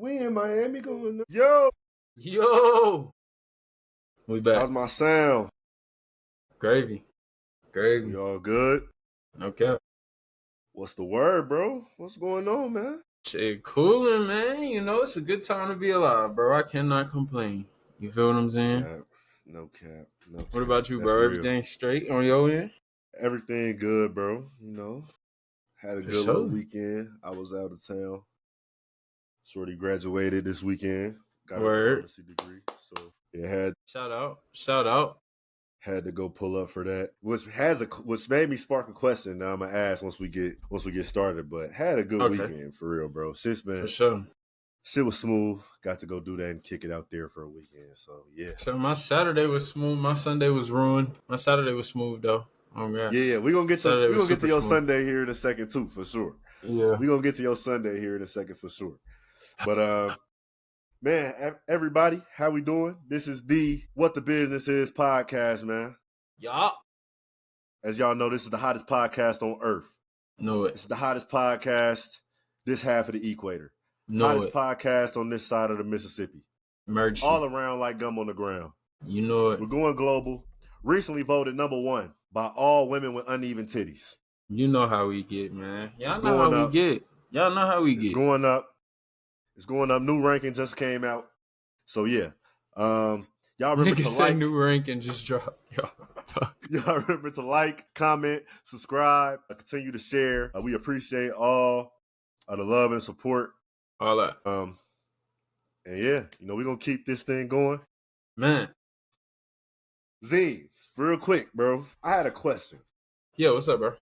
We in Miami going. Yo, We back. how's my sound? Gravy. We all good? Okay. What's the word, bro? What's going on, man? Shit, cooling, man. You know, it's a good time to be alive, bro. I cannot complain. You feel what I'm saying? No cap. What about you, That's bro? real. Everything straight on your end? Everything good, bro. You know, had a For good sure. little weekend. I was out of town. Shorty graduated this weekend. Got Word. her pharmacy degree. So it Shout out. had to go pull up for that. Which made me spark a question that I'm gonna ask once we get started. But had a good weekend for real, bro. For sure. Shit was smooth. Got to go do that and kick it out there for a weekend. So yeah. So my Saturday was smooth. My Sunday was ruined. My Saturday was smooth though. Oh god. Yeah. We're gonna get to your smooth. Sunday here in a second too, for sure. Yeah. We're gonna get to your Sunday here in a second for sure. But man, everybody, how we doing? This is the What the Business Is podcast, man. Yeah. As y'all know, this is the hottest podcast on earth. Know it. This is the hottest podcast this half of the equator. Hottest podcast on this side of the Mississippi. Emergency. All around like gum on the ground. You know it. We're going global. Recently voted number 1 by all women with uneven titties. You know how we get, man. Y'all know how we get. It's going up. It's going up. New ranking just came out. So yeah. Y'all remember Niggas say new ranking just dropped. Y'all remember to like, comment, subscribe, continue to share. We appreciate all of the love and support. All that. And yeah, we're gonna keep this thing going. Man. Zeem, real quick, bro. I had a question. Yeah, what's up, bro?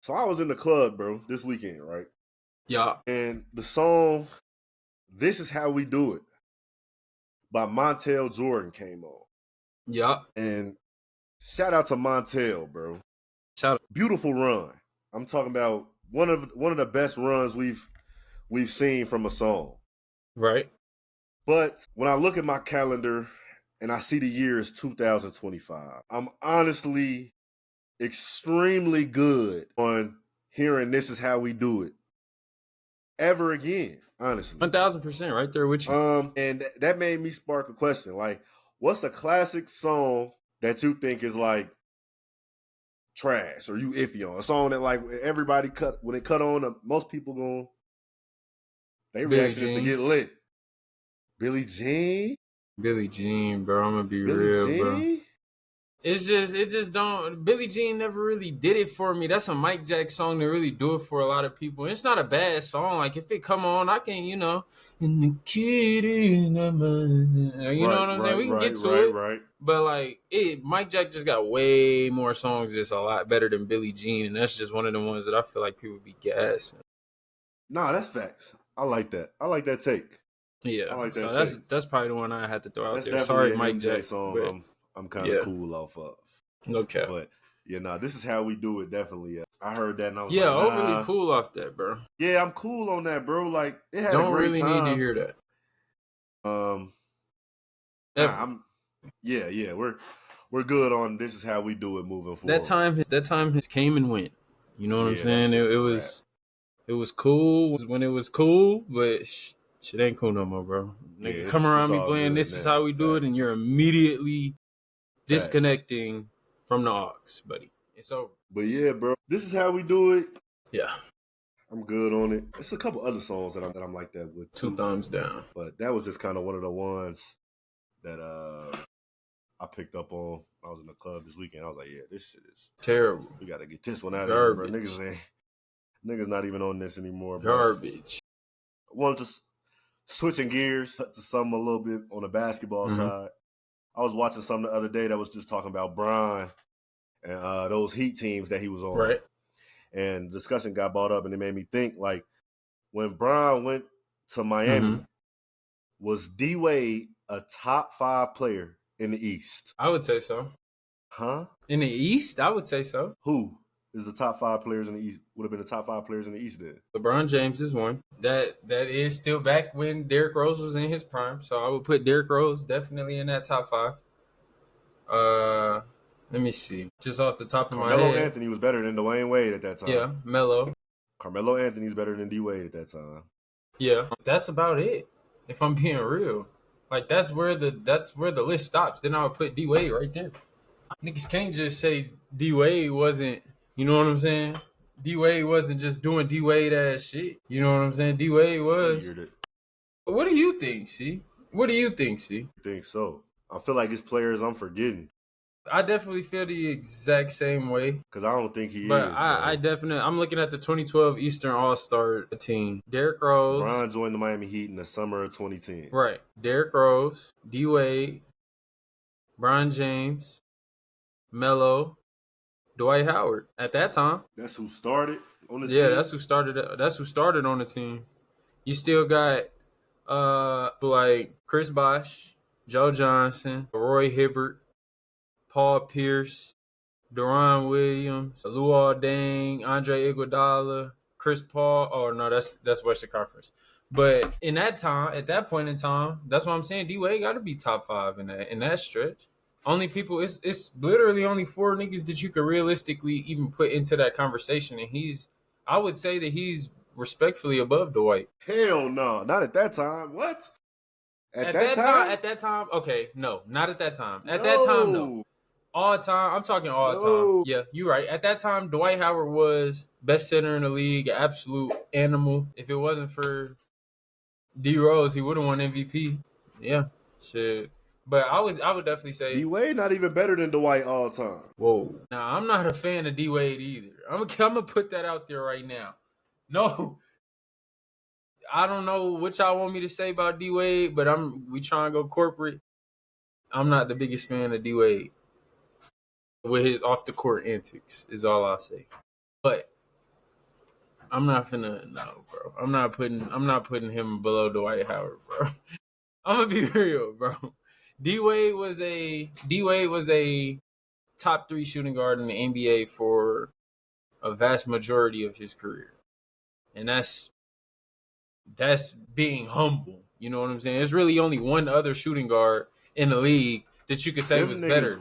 So I was in the club, bro, this weekend, right? Yeah. And the song "This Is How We Do It" by Montel Jordan came on. Yeah. And shout out to Montel, bro. Shout out. Beautiful run. I'm talking about one of the best runs we've seen from a song. Right. But when I look at my calendar and I see the year is 2025, I'm honestly extremely good on hearing "This Is How We Do It" ever again, honestly. 1000% right there with you. And that made me spark a question. Like, what's a classic song that you think is like trash or you iffy on? A song that like everybody when it cut on, most people they reaction is to get lit. Billie Jean, bro. I'm gonna be real, bro. It just don't. Billie Jean never really did it for me. That's a Mike Jack song to really do it for a lot of people. It's not a bad song. Like if it come on, I can, in the kitty, know what I'm saying? We can get to it. Right. But like Mike Jack just got way more songs that's a lot better than Billie Jean, and that's just one of the ones that I feel like people be gassing. Nah, that's facts. I like that. I like that take. Yeah, I like that. So that's probably the one I had to throw out there. Sorry, Mike Jack song. but I'm kind of cool off of. Okay. But this is how we do it. Definitely. I heard that and I was overly cool off that, bro. Yeah, I'm cool on that, bro. Like it had a great really time. Need to hear that. We're good on "This Is How We Do It" moving forward. That time has came and went. You know what I'm saying? It was cool when it was cool, but shit ain't cool no more, bro. Nigga, come around me playing "This Is How We Do It," and you're immediately disconnecting from the aux, buddy. It's over. But yeah, bro, "This Is How We Do It." Yeah, I'm good on it. It's a couple other songs that I'm like that with too. 2 thumbs down. But that was just kind of one of the ones that I picked up on. I was in the club this weekend. I was like, yeah, this shit is terrible. We got to get this one out of here, bro. Niggas not even on this anymore, bro. Garbage. I wanted to switching gears to something a little bit on the basketball side. I was watching something the other day that was just talking about Bron and those Heat teams that he was on. Right. And the discussion got brought up, and it made me think, like, when Bron went to Miami, was D-Wade a top 5 player in the East? I would say so. Huh? In the East? I would say so. Who is the top 5 players in the East? Would have been the top 5 players in the East then? LeBron James is one. That is still back when Derrick Rose was in his prime. So I would put Derrick Rose definitely in that top 5. Let me see. Just off the top of my head. Carmelo Anthony was better than Dwayne Wade at that time. Yeah, Melo. Carmelo Anthony's better than D-Wade at that time. Yeah, that's about it. If I'm being real, like that's where the list stops. Then I would put D Wade right there. Niggas can't just say D Wade wasn't. You know what I'm saying? D Wade wasn't just doing D Wade ass shit. You know what I'm saying? D Wade was. What do you think, C? What do you think, C? I think so. I feel like it's players I'm forgetting. I definitely feel the exact same way. Because I don't think he but is. I definitely, I'm looking at the 2012 Eastern All-Star team. Derrick Rose. LeBron joined the Miami Heat in the summer of 2010. Right. Derrick Rose, D Wade, Bron James, Melo, Dwight Howard. At that time, that's who started on the team. Yeah, that's who started. That's who started on the team. You still got like Chris Bosh, Joe Johnson, Roy Hibbert, Paul Pierce, Deron Williams, Luol Deng, Andre Iguodala, Chris Paul. Oh no, that's Western Conference. But in that time, at that point in time, that's what I'm saying. D Wade got to be top 5 in that stretch. Only people, it's literally only 4 niggas that you could realistically even put into that conversation, and I would say that he's respectfully above Dwight. Hell no, not at that time. What? At that time? At that time, okay, no, not at that time. At that time, no. All time, I'm talking all time. Yeah, you're right. At that time, Dwight Howard was best center in the league, absolute animal. If it wasn't for D Rose, he would have won MVP. Yeah, shit. But I would definitely say D Wade not even better than Dwight all time. Whoa. Now I'm not a fan of D Wade either. I'm gonna put that out there right now. No, I don't know what y'all want me to say about D Wade, but we trying to go corporate. I'm not the biggest fan of D Wade with his off the court antics. Is all I'll say. But I'm not finna bro. I'm not putting him below Dwight Howard, bro. I'm gonna be real, bro. D Wade was a top 3 shooting guard in the NBA for a vast majority of his career, and that's being humble. You know what I'm saying? There's really only one other shooting guard in the league that you could say was better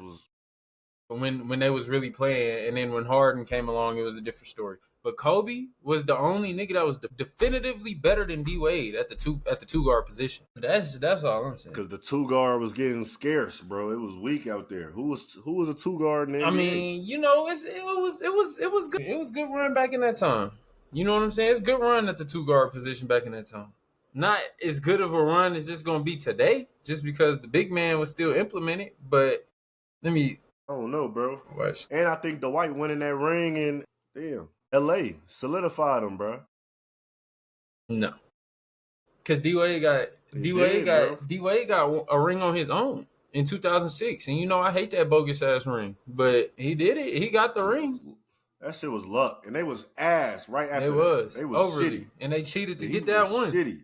when they was really playing, and then when Harden came along, it was a different story. But Kobe was the only nigga that was definitively better than D Wade at the two guard position. That's all I'm saying. Because the 2 guard was getting scarce, bro. It was weak out there. Who was a 2 guard in the NBA? I mean, you know, it was good. It was good run back in that time. You know what I'm saying? It's good run at the 2 guard position back in that time. Not as good of a run as it's gonna be today, just because the big man was still implemented. But I don't know, bro. Watch. And I think Dwight winning that ring and LA solidified him, bro. No, because D Wade got a ring on his own in 2006, and you know I hate that bogus ass ring, but he did it. He got the ring. That shit was luck, and they was ass right after. They was overly shitty, and they cheated to get that one. Shitty.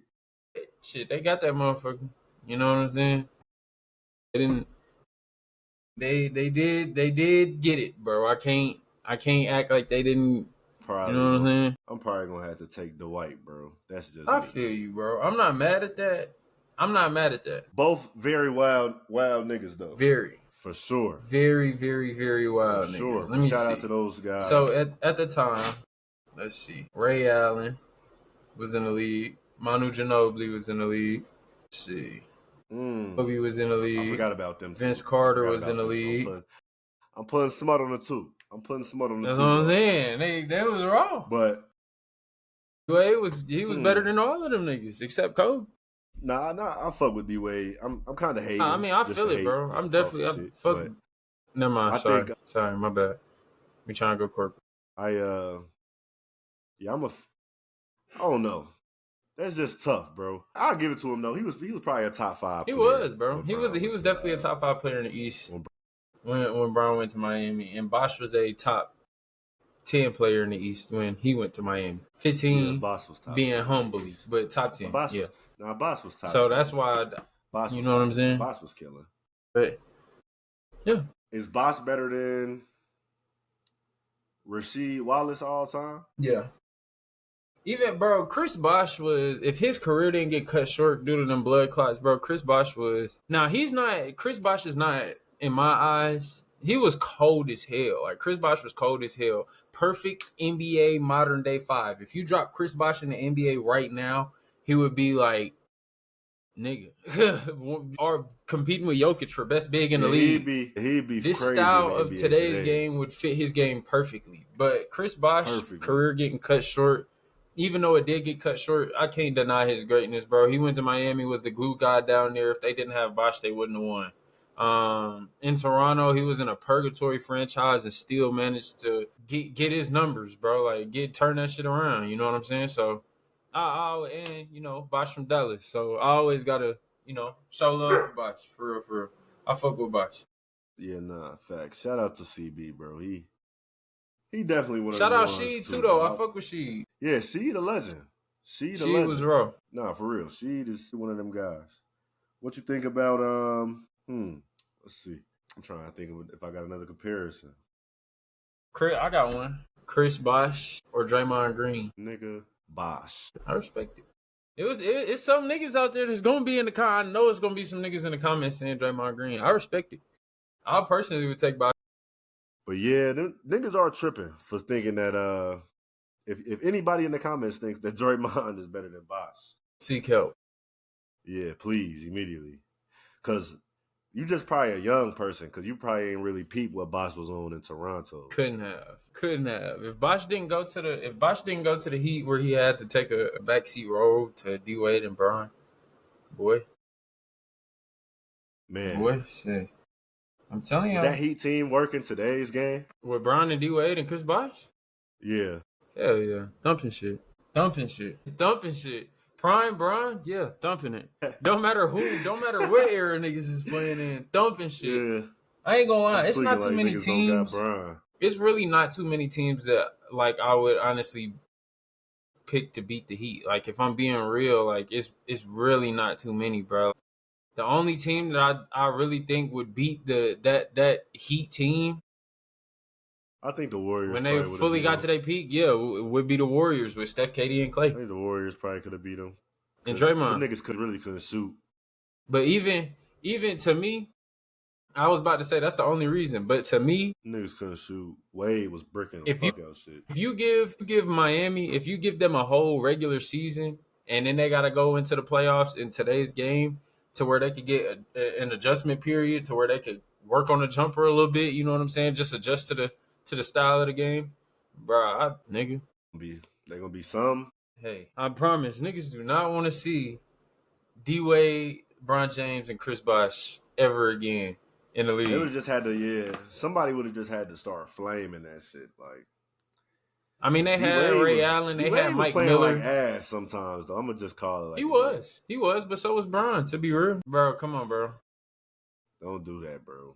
Shit, they got that motherfucker. You know what I'm saying? They didn't. They did get it, bro. I can't act like they didn't. Probably, you know what I'm saying? I'm probably gonna have to take Dwight, bro. That's just. I feel you, bro. I'm not mad at that. Both very wild niggas, though. Very. For sure. Very, very, very wild niggas. Sure. Let me Shout see. out to those guys. So at the time, let's see. Ray Allen was in the league. Manu Ginobili was in the league. Let's see. Kobe was in the league. I forgot about them. Vince Carter was in the league. I'm putting Smut on the 2. That's what I'm saying. They was wrong. But D-Wade was better than all of them niggas except Kobe. Nah, I fuck with D-Wade. I'm kind of hating. I mean, I feel it, bro. I'm definitely fuck. Never mind. Sorry, my bad. We trying to go corporate. I don't know. That's just tough, bro. I'll give it to him though. He was probably a top 5 player. He was, bro. He was definitely a top 5 player in the East when Brown went to Miami, and Bosh was a top 10 player in the East when he went to Miami. 15 Bosh was top being 10. humbly, but top 10. Bosh was top. So that's why you know what I'm saying? Bosh was killing. But yeah. Is Bosh better than Rasheed Wallace all time? Yeah. Even, bro, Chris Bosh was, if his career didn't get cut short due to them blood clots, bro, Chris Bosh was, Chris Bosh is not, in my eyes, he was cold as hell. Like, Chris Bosh was cold as hell. Perfect NBA modern day 5. If you drop Chris Bosh in the NBA right now, he would be like, nigga, or competing with Jokic for best big in the league. He'd be This crazy style in the of NBA today's today. game would fit his game perfectly. But Chris Bosh career getting cut short. Even though it did get cut short, I can't deny his greatness, bro. He went to Miami, was the glue guy down there. If they didn't have Bosh, they wouldn't have won. In Toronto, he was in a purgatory franchise and still managed to get his numbers, bro. Like turn that shit around. You know what I'm saying? So and Bosh from Dallas. So I always gotta, show love to Bosh. For real, for real. I fuck with Bosh. Yeah, nah, facts. Shout out to CB, bro. He definitely one of Shout them out ones Sheed too, too, though. bro. I fuck with Sheed. Yeah, Sheed a legend. Sheed was raw. Nah, for real. Sheed is one of them guys. What you think about let's see. I'm trying to think of if I got another comparison. I got one. Chris Bosh or Draymond Green. Nigga, Bosh. I respect it. It's some niggas out there that's gonna be in the I know it's gonna be some niggas in the comments saying Draymond Green. I respect it. I personally would take Bosh. But yeah, them niggas are tripping for thinking that if anybody in the comments thinks that Draymond is better than Bosh, seek help. Yeah, please, immediately. Cause you just probably a young person, cause you probably ain't really peeped what Bosh was on in Toronto. Couldn't have. If Bosh didn't go to the Heat where he had to take a backseat role to D Wade and Bron, boy, shit. I'm telling you, that Heat team work in today's game with Bron and D Wade and Chris Bosh. Yeah, hell yeah, thumping shit. Prime Bron, yeah, thumping it. Don't matter what era niggas is playing in, thumping shit. Yeah. I ain't gonna lie, it's not too many teams. It's really not too many teams that like I would honestly pick to beat the Heat. Like if I'm being real, like it's really not too many, bro. The only team that I really think would beat that Heat team, I think the Warriors when they fully got to their peak, it would be the Warriors with Steph, KD, and Klay. I think the Warriors probably could have beat them. And Draymond, the niggas couldn't shoot. But even to me, I was about to say that's the only reason. But to me, niggas couldn't shoot. Wade was bricking the fuck out shit. If you give Miami, if you give them a whole regular season, and then they got to go into the playoffs in today's game to where they could get an adjustment period to where they could work on the jumper a little bit. You know what I'm saying? Just adjust to the style of the game, bro. Nigga, they gonna be some. Hey, I promise, niggas do not want to see D Wade, Bron James, and Chris Bosh ever again in the league. They would have just had to, somebody would have just had to start flaming that shit. Like, I mean, they had Ray Allen, they had Mike Miller. Like ass sometimes, though. I'm gonna just call it like he was, but so was Bron. To be real, bro, come on, bro. Don't do that, bro.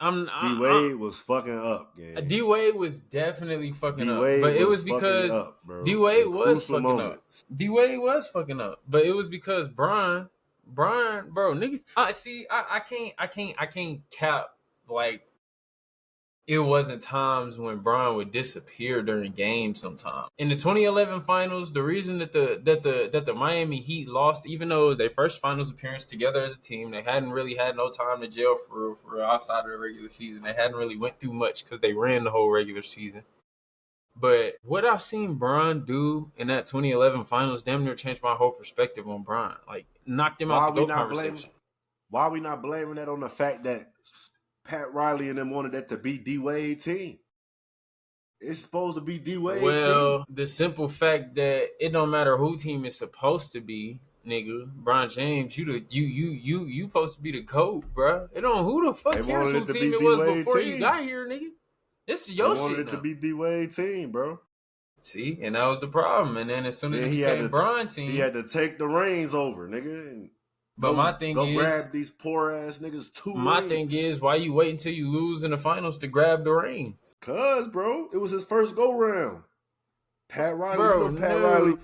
D Wade was fucking up, gang. D Wade was definitely fucking up, but it was because D Wade was fucking up. D Wade was fucking up, but it was because Bron, bro, niggas. I can't cap like it wasn't times when Bron would disappear during games sometimes. In the 2011 finals, the reason that the Miami Heat lost, even though it was their first finals appearance together as a team, they hadn't really had no time to jail for outside of the regular season. They hadn't really went through much because they ran the whole regular season. But what I've seen Bron do in that 2011 finals damn near changed my whole perspective on Bron. Like, knocked him out the GOAT conversation. Why are we not blaming that on the fact that Pat Riley and them wanted that to be D Wade team? It's supposed to be D Wade team. Well, the simple fact that it don't matter who team is supposed to be, nigga. Bron James, you supposed to be the GOAT, bro. It don't who the fuck cares who team it was before you got here, nigga. This is your shit. They wanted it to be D Wade team, bro. See, and that was the problem. And then as soon as it became Bron team, he had to take the reins over, nigga. And but my thing is, grab these poor ass niggas too. My thing is, why you wait until you lose in the finals to grab the reins? Cause, bro, it was his first go round. Pat Riley, Riley.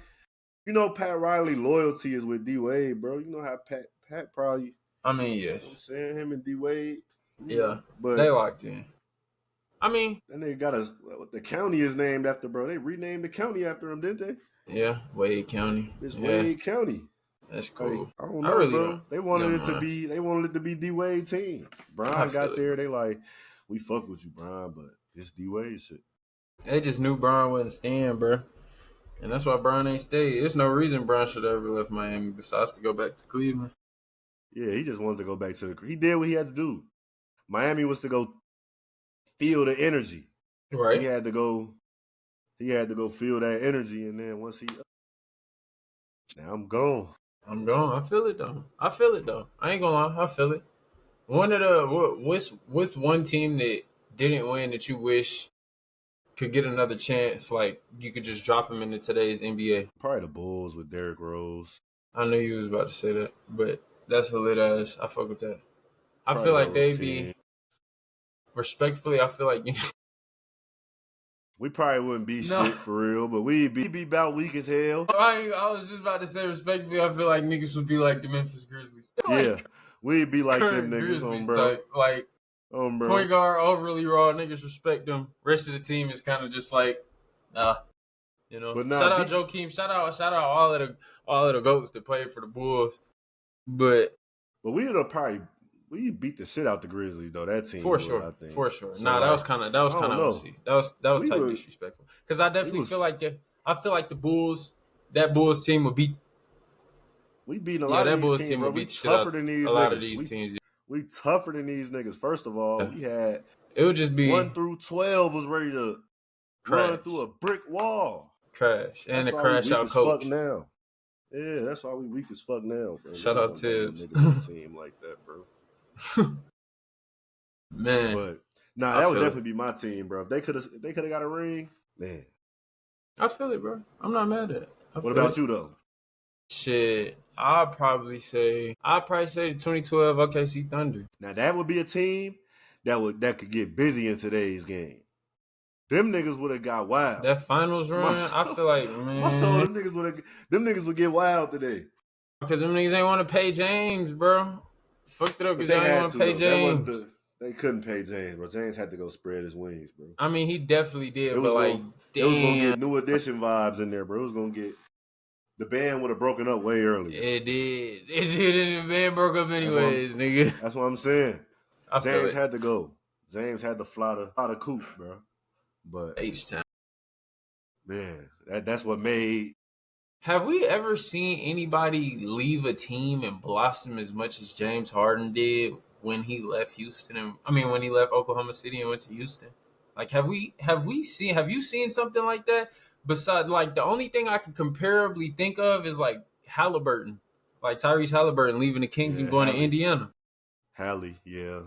You know Pat Riley loyalty is with D Wade, bro. You know how Pat probably. I mean, yes. You know what I'm saying, him and D Wade. Yeah, but they locked in. I mean, and they got the county is named after, bro. They renamed the county after him, didn't they? Yeah, Wade County. It's Wade County. That's cool. Like, I don't know, really bro. They wanted it to be. They wanted it to be D Wade team. Bron got there. They like, we fuck with you, Bron, but it's D Wade shit. They just knew Bron wasn't staying, bro. And that's why Bron ain't stayed. There's no reason Bron should have ever left Miami besides to go back to Cleveland. Yeah, he just wanted to go back to the. He did what he had to do. Miami was to go feel the energy. Right. He had to go. He had to go feel that energy, and then once he, now I'm gone. I'm gone. I feel it though. I ain't gonna lie. I feel it. One of the what's one team that didn't win that you wish could get another chance? Like you could just drop them into today's NBA. Probably the Bulls with Derrick Rose. I knew you was about to say that, but that's a lit ass. I fuck with that. I Probably feel like those they'd teams. be respectfully. I feel like we probably wouldn't be shit for real, but we'd be about weak as hell. I was just about to say respectfully. I feel like niggas would be like the Memphis Grizzlies. Yeah, we'd be like them niggas, Grizzlies bro. type. Like bro. Point guard overly raw. Niggas respect them. Rest of the team is kind of just like, you know. But shout out Joakim. Shout out all of the goats that played for the Bulls. But we would have probably beat the shit out the Grizzlies though. That team for sure. So that was kind of OC. That was type disrespectful. Because I definitely feel like the Bulls, that Bulls team would beat. We beat a lot of these teams, bro. We tougher than these niggas. A lot of these teams. We tougher than these niggas. First of all, we had it would just be 1 through 12 was ready to run through a brick wall. Crash and a crash out coach. Fuck now. Yeah, that's why we weak as fuck now, bro. Shout out Tibbs. Team like that, bro. Man, but that would definitely be my team, bro. If they could have got a ring, man. I feel it, bro. I'm not mad at it. What about you though? Shit, I'd probably say the 2012 OKC Thunder. Now that would be a team that could get busy in today's game. Them niggas would have got wild. That finals run, I feel like, man. I saw them niggas would get wild today. Because them niggas ain't want to pay James, bro. Fucked it up because they didn't want to pay James. They couldn't pay James, bro. James had to go spread his wings, bro. I mean, he definitely did, but like, damn. It was going to get New Edition vibes in there, bro. It was going to get... The band would have broken up way earlier. It did, and the band broke up anyways, nigga. That's what I'm saying. James had to go. James had to fly the coop, bro. But H-Town. Man, that's what made... Have we ever seen anybody leave a team and blossom as much as James Harden did when he left Houston? When he left Oklahoma City and went to Houston? Like, have you seen something like that? Besides, like, the only thing I can comparably think of is, like, Halliburton. Like, Tyrese Halliburton leaving the Kings and going to Indiana. Hallie, yeah.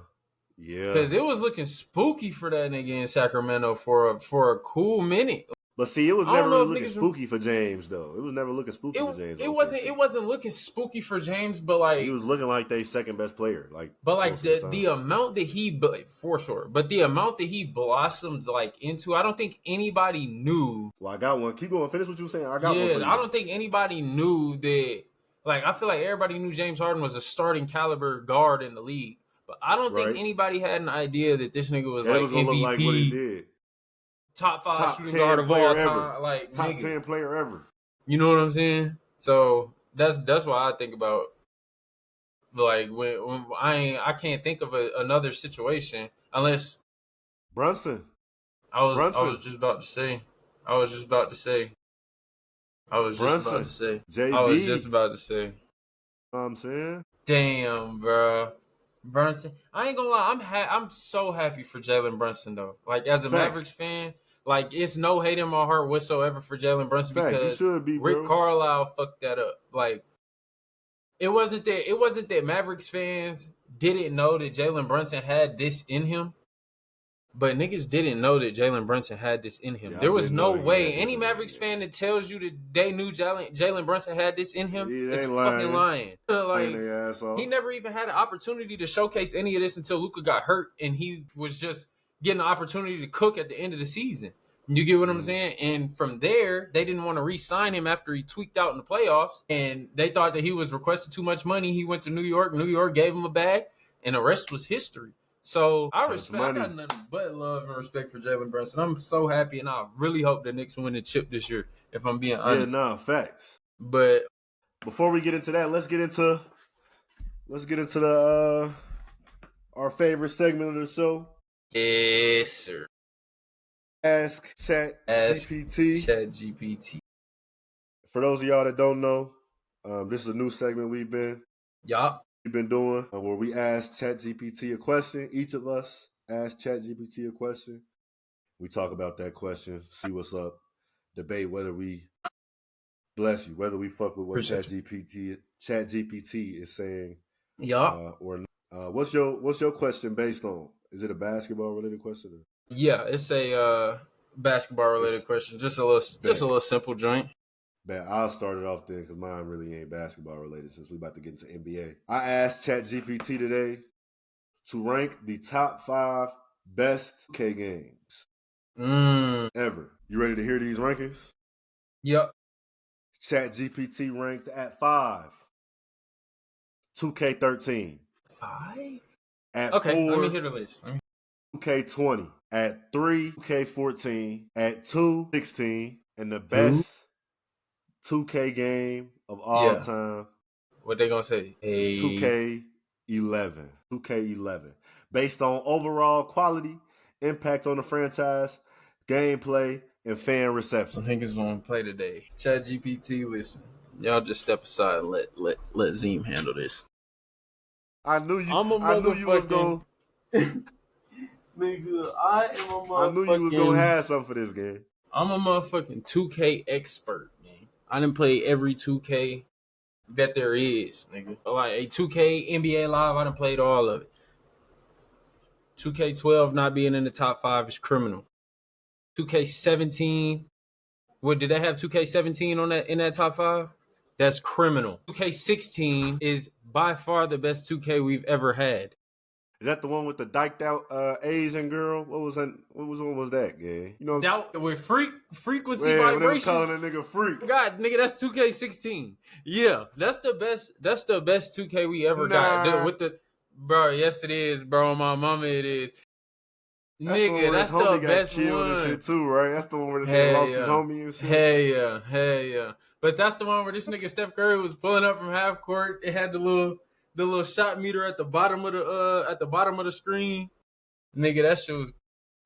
Because it was looking spooky for that nigga in Sacramento for a cool minute. But see, it was never really looking spooky for James, though. It was never looking spooky for James. It wasn't looking spooky for James, but like he was looking like their second best player. The amount that he for sure, but the amount that he blossomed like into, I don't think anybody knew. Well, I got one. Keep going. Finish what you were saying. I got one. Yeah, I don't think anybody knew that. Like, I feel like everybody knew James Harden was a starting caliber guard in the league, but I don't think anybody had an idea that this nigga was like MVP. Look like what he did. Top 5 shooting guard of all time, like top 10 player ever. You know what I'm saying? So that's why I think about, like, when I can't think of another situation unless Brunson. I was just about to say. JB. I was just about to say. You know what I'm saying? Damn, bro. Brunson. I ain't gonna lie. I'm so happy for Jalen Brunson though. Like, as a Mavericks fan, like, it's no hate in my heart whatsoever for Jalen Brunson because Rick Carlisle fucked that up. Like, it wasn't that Mavericks fans didn't know that Jalen Brunson had this in him, but niggas didn't know that Jalen Brunson had this in him. There was no way any Mavericks fan that tells you that they knew Jalen Brunson had this in him is fucking lying. Like, he never even had an opportunity to showcase any of this until Luka got hurt, and he was just getting an opportunity to cook at the end of the season. You get what I'm saying? And from there, they didn't want to re-sign him after he tweaked out in the playoffs, and they thought that he was requesting too much money. He went to New York. New York gave him a bag, and the rest was history. So I got nothing but love and respect for Jalen Brunson. I'm so happy, and I really hope the Knicks win the chip this year, if I'm being honest. Yeah, facts. But before we get into that, let's get into the our favorite segment of the show. Yes, sir. Ask Chat GPT. For those of y'all that don't know, this is a new segment we've been doing where we ask ChatGPT a question. Each of us ask ChatGPT a question. We talk about that question, see what's up, debate whether we whether we fuck with what ChatGPT is saying. Or not. What's your question based on? Is it a basketball related question? Or? Yeah, it's a basketball related question. Just a little simple joint. Bet I'll start it off then because mine really ain't basketball related since we about to get into NBA. I asked ChatGPT today to rank the top 5 best K games ever. You ready to hear these rankings? Yep. ChatGPT ranked at 5. 2K13. 5? At okay, 4. Let me hear the list. 2K20. At 3, 2K14. At 2, 16. And the best 2K game of all time. What they gonna say? It's 2K11. 2K11. Based on overall quality, impact on the franchise, gameplay, and fan reception. I think it's gonna play today. ChatGPT, listen. Y'all just step aside and let Zeem handle this. I knew you was gonna Nigga, I knew you was gonna have something for this game. I'm a motherfucking 2K expert, man. I done played every 2K that there is, nigga. Like a 2K NBA Live, I done played all of it. 2K12 not being in the top 5 is criminal. 2K17, what did they have 2K17 on that in that top 5? That's criminal. 2K16 is by far the best 2K we've ever had. Is that the one with the dyked out Asian girl? What was that, gang? You know what I'm saying? With frequency vibrations. When they was calling that nigga freak. God, nigga, that's 2K16. Yeah, that's the best 2K we ever got. With the bro, yes it is, bro. My mama it is. Nigga, that's the best one. And shit too, right? That's the one where they lost his homie and shit. Hey, yeah. But that's the one where this nigga Steph Curry was pulling up from half court. It had the little shot meter at the bottom of the screen. Nigga, that shit was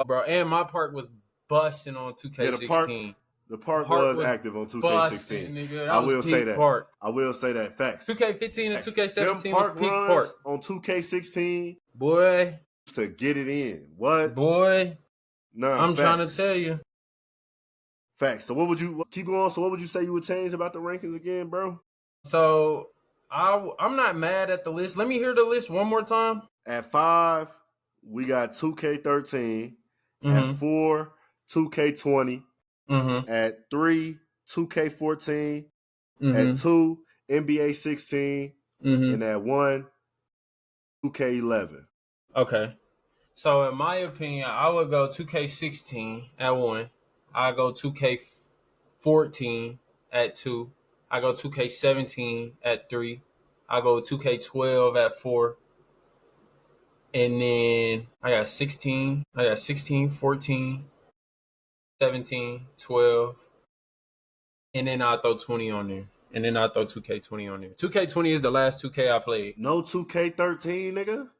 bro. And my park was busting on 2K16. The park was active on 2K16. Busting, nigga. I will say that. Park. I will say that. Facts. 2K15 and 2K17 Them was peak park. On 2K16. Boy. To get it in. What? Boy. Nah, I'm trying to tell you. Facts. So what would you keep going? So what would you say you would change about the rankings again, bro? So I'm not mad at the list. Let me hear the list one more time. At 5, we got 2K13. At 4, 2K20. At 3, 2K14. At 2, NBA 16. And at 1, 2K11. Okay. So in my opinion, I would go 2K16 at 1. I go 2K14 at 2. I go 2K17 at 3. I go 2K12 at 4. And then I got 16, 14, 17, 12. And then I'll throw 20 on there. And then I'll throw 2K20 on there. 2K20 is the last 2K I played. No 2K13, nigga?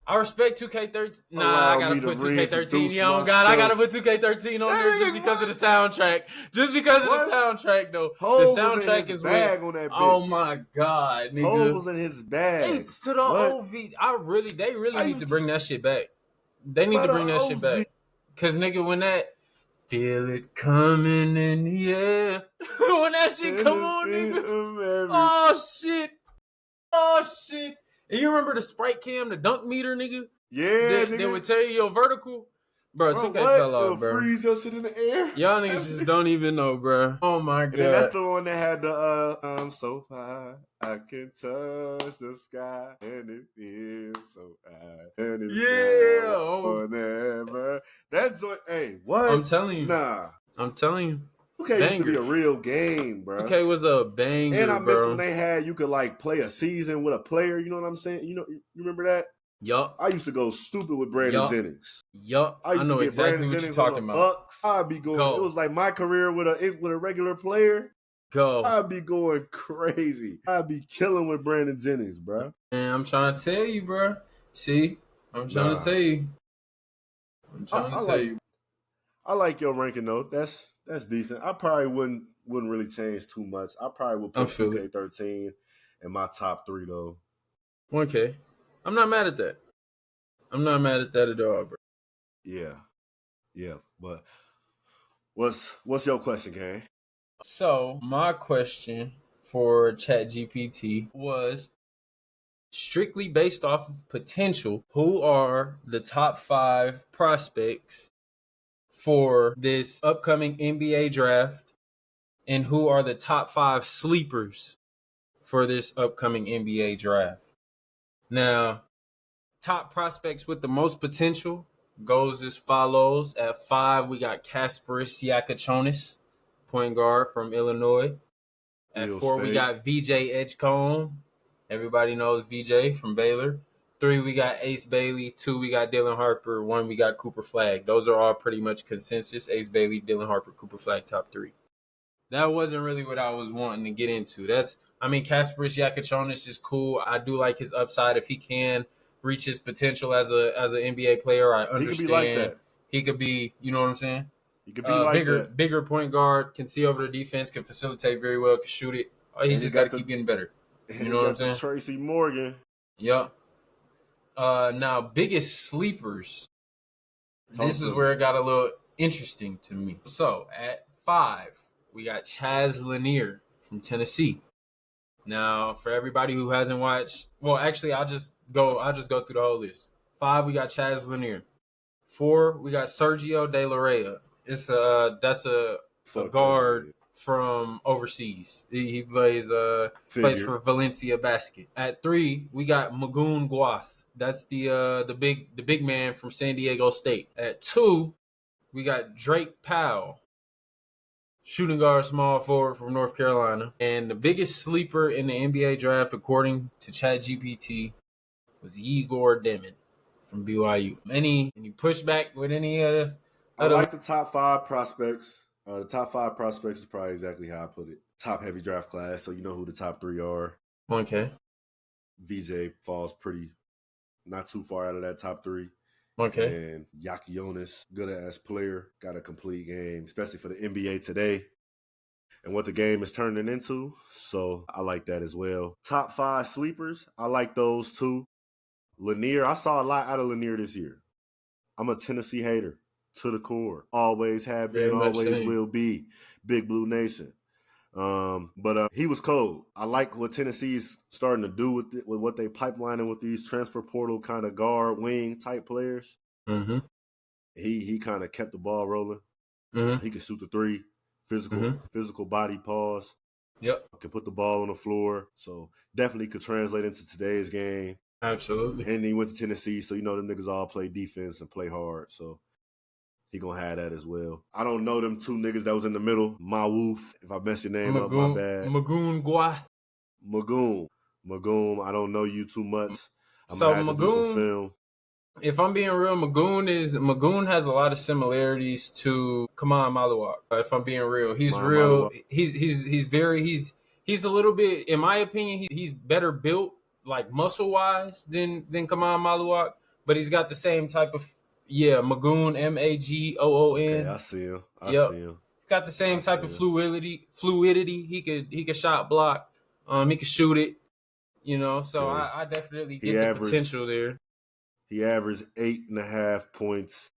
I respect 2K13. Nah, I gotta put 2K13. Yo, God, I gotta put 2K13 on there just because of the soundtrack. Just because of the soundtrack, though. Hov the soundtrack is bag on that bitch. Oh my God, nigga. Hov was in his bag. It's to the OV. They really need to bring that shit back. They need to bring that shit back. Cause nigga, when that feel it coming in the air, when that shit come on, nigga. Oh shit. And you remember the Sprite Cam, the dunk meter, nigga? Yeah, They would tell you your vertical. Bro, 2K fell off, bro. Freeze your shit in the air? Y'all niggas just don't even know, bro. Oh, my God. And then that's the one that had the, I'm so high, I can touch the sky, and it feels so high. And it's whatever. That joint, hey, what? I'm telling you. Nah. I'm telling you. 2K used to be a real game, bro. 2K was a banger, and I miss when they had, you could like play a season with a player, you know what I'm saying? You remember that? Yup. I used to go stupid with Brandon Jennings. Yup. I know exactly what you're talking about. Bucks. I'd be going. It was like my career with a regular player. I'd be going crazy. I'd be killing with Brandon Jennings, bro. Man, I'm trying to tell you, bro. See, I'm trying to tell you. I like your ranking though. That's That's decent. I probably wouldn't really change too much. I probably would put 2K13 in my top 3 though. 1K. I'm not mad at that. I'm not mad at that at all, bro. Yeah. But what's your question, gang? So my question for ChatGPT was strictly based off of potential. Who are the top 5 prospects for this upcoming NBA draft, and who are the top 5 sleepers for this upcoming NBA draft? Now, top prospects with the most potential goes as follows. At 5, we got Kasparis Siakachonis, point guard from Illinois. At 4, we got VJ Edgecombe. Everybody knows VJ from Baylor. 3, we got Ace Bailey. 2, we got Dylan Harper. 1, we got Cooper Flagg. Those are all pretty much consensus. Ace Bailey, Dylan Harper, Cooper Flagg, top 3. That wasn't really what I was wanting to get into. Kasparis Siakachonis is cool. I do like his upside. If he can reach his potential as an NBA player, I understand. He could be like that. He could be, you know what I'm saying? He could be like that. Bigger point guard, can see over the defense, can facilitate very well, can shoot it. He's just got to keep getting better. You know what I'm saying? Tracy Morgan. Yep. Now, biggest sleepers. This is where it got a little interesting to me. So, at 5, we got Chaz Lanier from Tennessee. Now, for everybody who hasn't watched, well, actually, I'll just go through the whole list. 5, we got Chaz Lanier. 4, we got Sergio De La Rey. That's a guard from overseas. He plays for Valencia Basket. At 3, we got Magoon Guath. That's the big man from San Diego State. At 2, we got Drake Powell, shooting guard, small forward from North Carolina. And the biggest sleeper in the NBA draft, according to ChatGPT, was Igor Demon from BYU. Any pushback with any other? I like the top 5 prospects. The top 5 prospects is probably exactly how I put it. Top heavy draft class, so you know who the top 3 are. Okay. VJ falls not too far out of that top 3. Okay. And Yakionis, good ass player, got a complete game, especially for the NBA today and what the game is turning into. So I like that as well. Top 5 sleepers, I like those 2. Lanier, I saw a lot out of Lanier this year. I'm a Tennessee hater to the core. Always have been, always will be. Big Blue Nation. But he was cold. I like what Tennessee's starting to do with what they pipelining with these transfer portal kind of guard wing type players. Mm-hmm. He kind of kept the ball rolling. Mm-hmm. He can shoot the 3, physical body pause. Yep. Can put the ball on the floor. So definitely could translate into today's game. Absolutely. And he went to Tennessee, so you know them niggas all play defense and play hard. So he gonna have that as well. I don't know them 2 niggas that was in the middle. Ma Woof, if I messed your name up, my bad. Magoon Guath. Magoon. I don't know you too much. I'm gonna have to do some film. If I'm being real, Magoon has a lot of similarities to Kaman Maluak. If I'm being real, he's real. Maluak. He's a little bit, in my opinion, he's better built, like muscle wise, than Kaman Maluak. But he's got the same type of Magoon, Magoon. Okay, I see him. He's got the same type of fluidity. He could shot block. He could shoot it. You know, so I definitely get the potential there. He averaged 8.5 points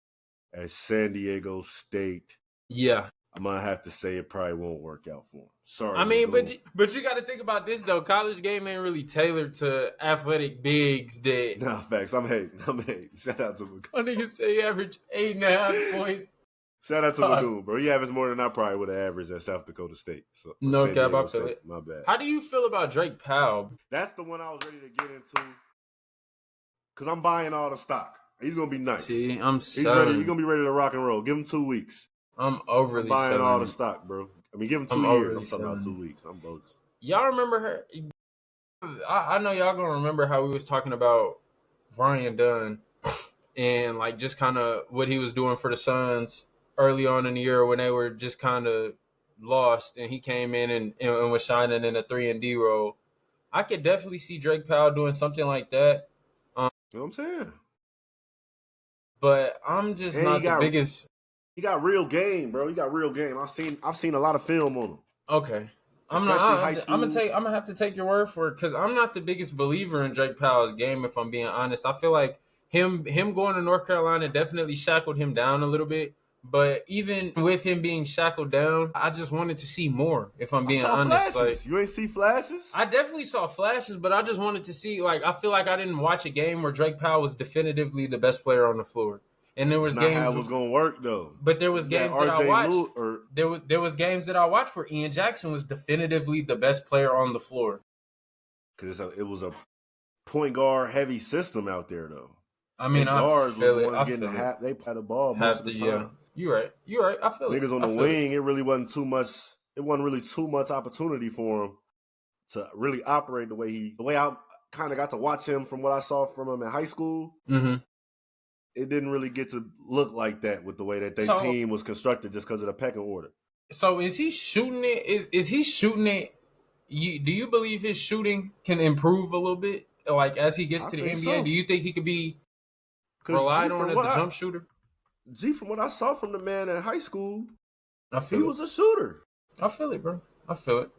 at San Diego State. Yeah. I'm going to have to say it probably won't work out for him. Sorry. I mean, but you got to think about this, though. College game ain't really tailored to athletic bigs that... Nah, facts. I'm hating. Shout out to Magoon. I nigga say he averaged 8.5 points. Shout out to Magoon, bro. He averaged more than I probably would have averaged at South Dakota State. So, no cap, I feel it. My bad. How do you feel about Drake Powell? That's the one I was ready to get into. Because I'm buying all the stock. He's going to be nice. See, He's going to be ready to rock and roll. Give him 2 weeks. I'm buying all the stock, bro. I mean, give him 2 years. I'm talking about 2 weeks. I'm bogus. Y'all remember her? I know y'all going to remember how we was talking about Brian Dunn and like just kind of what he was doing for the Suns early on in the year when they were just kind of lost, and he came in and was shining in a 3-and-D role. I could definitely see Drake Powell doing something like that. You know what I'm saying? But I'm just not the biggest. He got real game, bro. He got real game. I've seen a lot of film on him. Okay. I'm gonna have to take your word for it because I'm not the biggest believer in Drake Powell's game. If I'm being honest, I feel like him going to North Carolina definitely shackled him down a little bit. But even with him being shackled down, I just wanted to see more. If I'm being honest, flashes. You ain't see flashes? I definitely saw flashes, but I just wanted to see. Like, I feel like I didn't watch a game where Drake Powell was definitively the best player on the floor. And there was games how it was gonna work though. But there was games that I watched. There was games that I watched where Ian Jackson was definitively the best player on the floor. Because it was a point guard heavy system out there though. I mean, guards was the ones getting they play the ball most of the time. Yeah. You're right. I feel niggas on the wing. It really wasn't too much. It wasn't really too much opportunity for him to really operate the way I kind of got to watch him from what I saw from him in high school. Mm-hmm. It didn't really get to look like that with the way that their team was constructed just because of the pecking order. So is he shooting it? Is he shooting it? Do you believe his shooting can improve a little bit? Like as he gets to the NBA, so. Do you think he could be relied on as a jump shooter? From what I saw from the man in high school, he was a shooter. I feel it, bro. I feel it.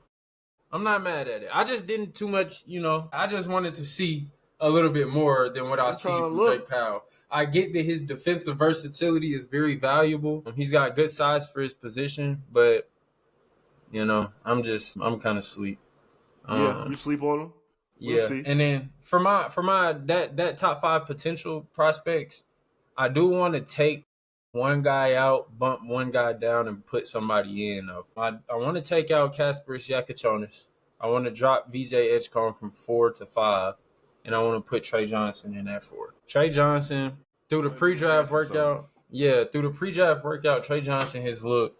I'm not mad at it. I just didn't too much, I just wanted to see a little bit more than what I see from Drake Powell. I get that his defensive versatility is very valuable. He's got good size for his position, but I'm kind of sleep. You sleep on him? We'll see. And then for my that top 5 potential prospects, I do want to take one guy out, bump one guy down, and put somebody in. I want to take out Kasparis Yakichonis. I want to drop VJ Edgecombe from 4 to 5. And I want to put Trey Johnson in that 4. Trey Johnson, through the pre-draft workout, Trey Johnson has looked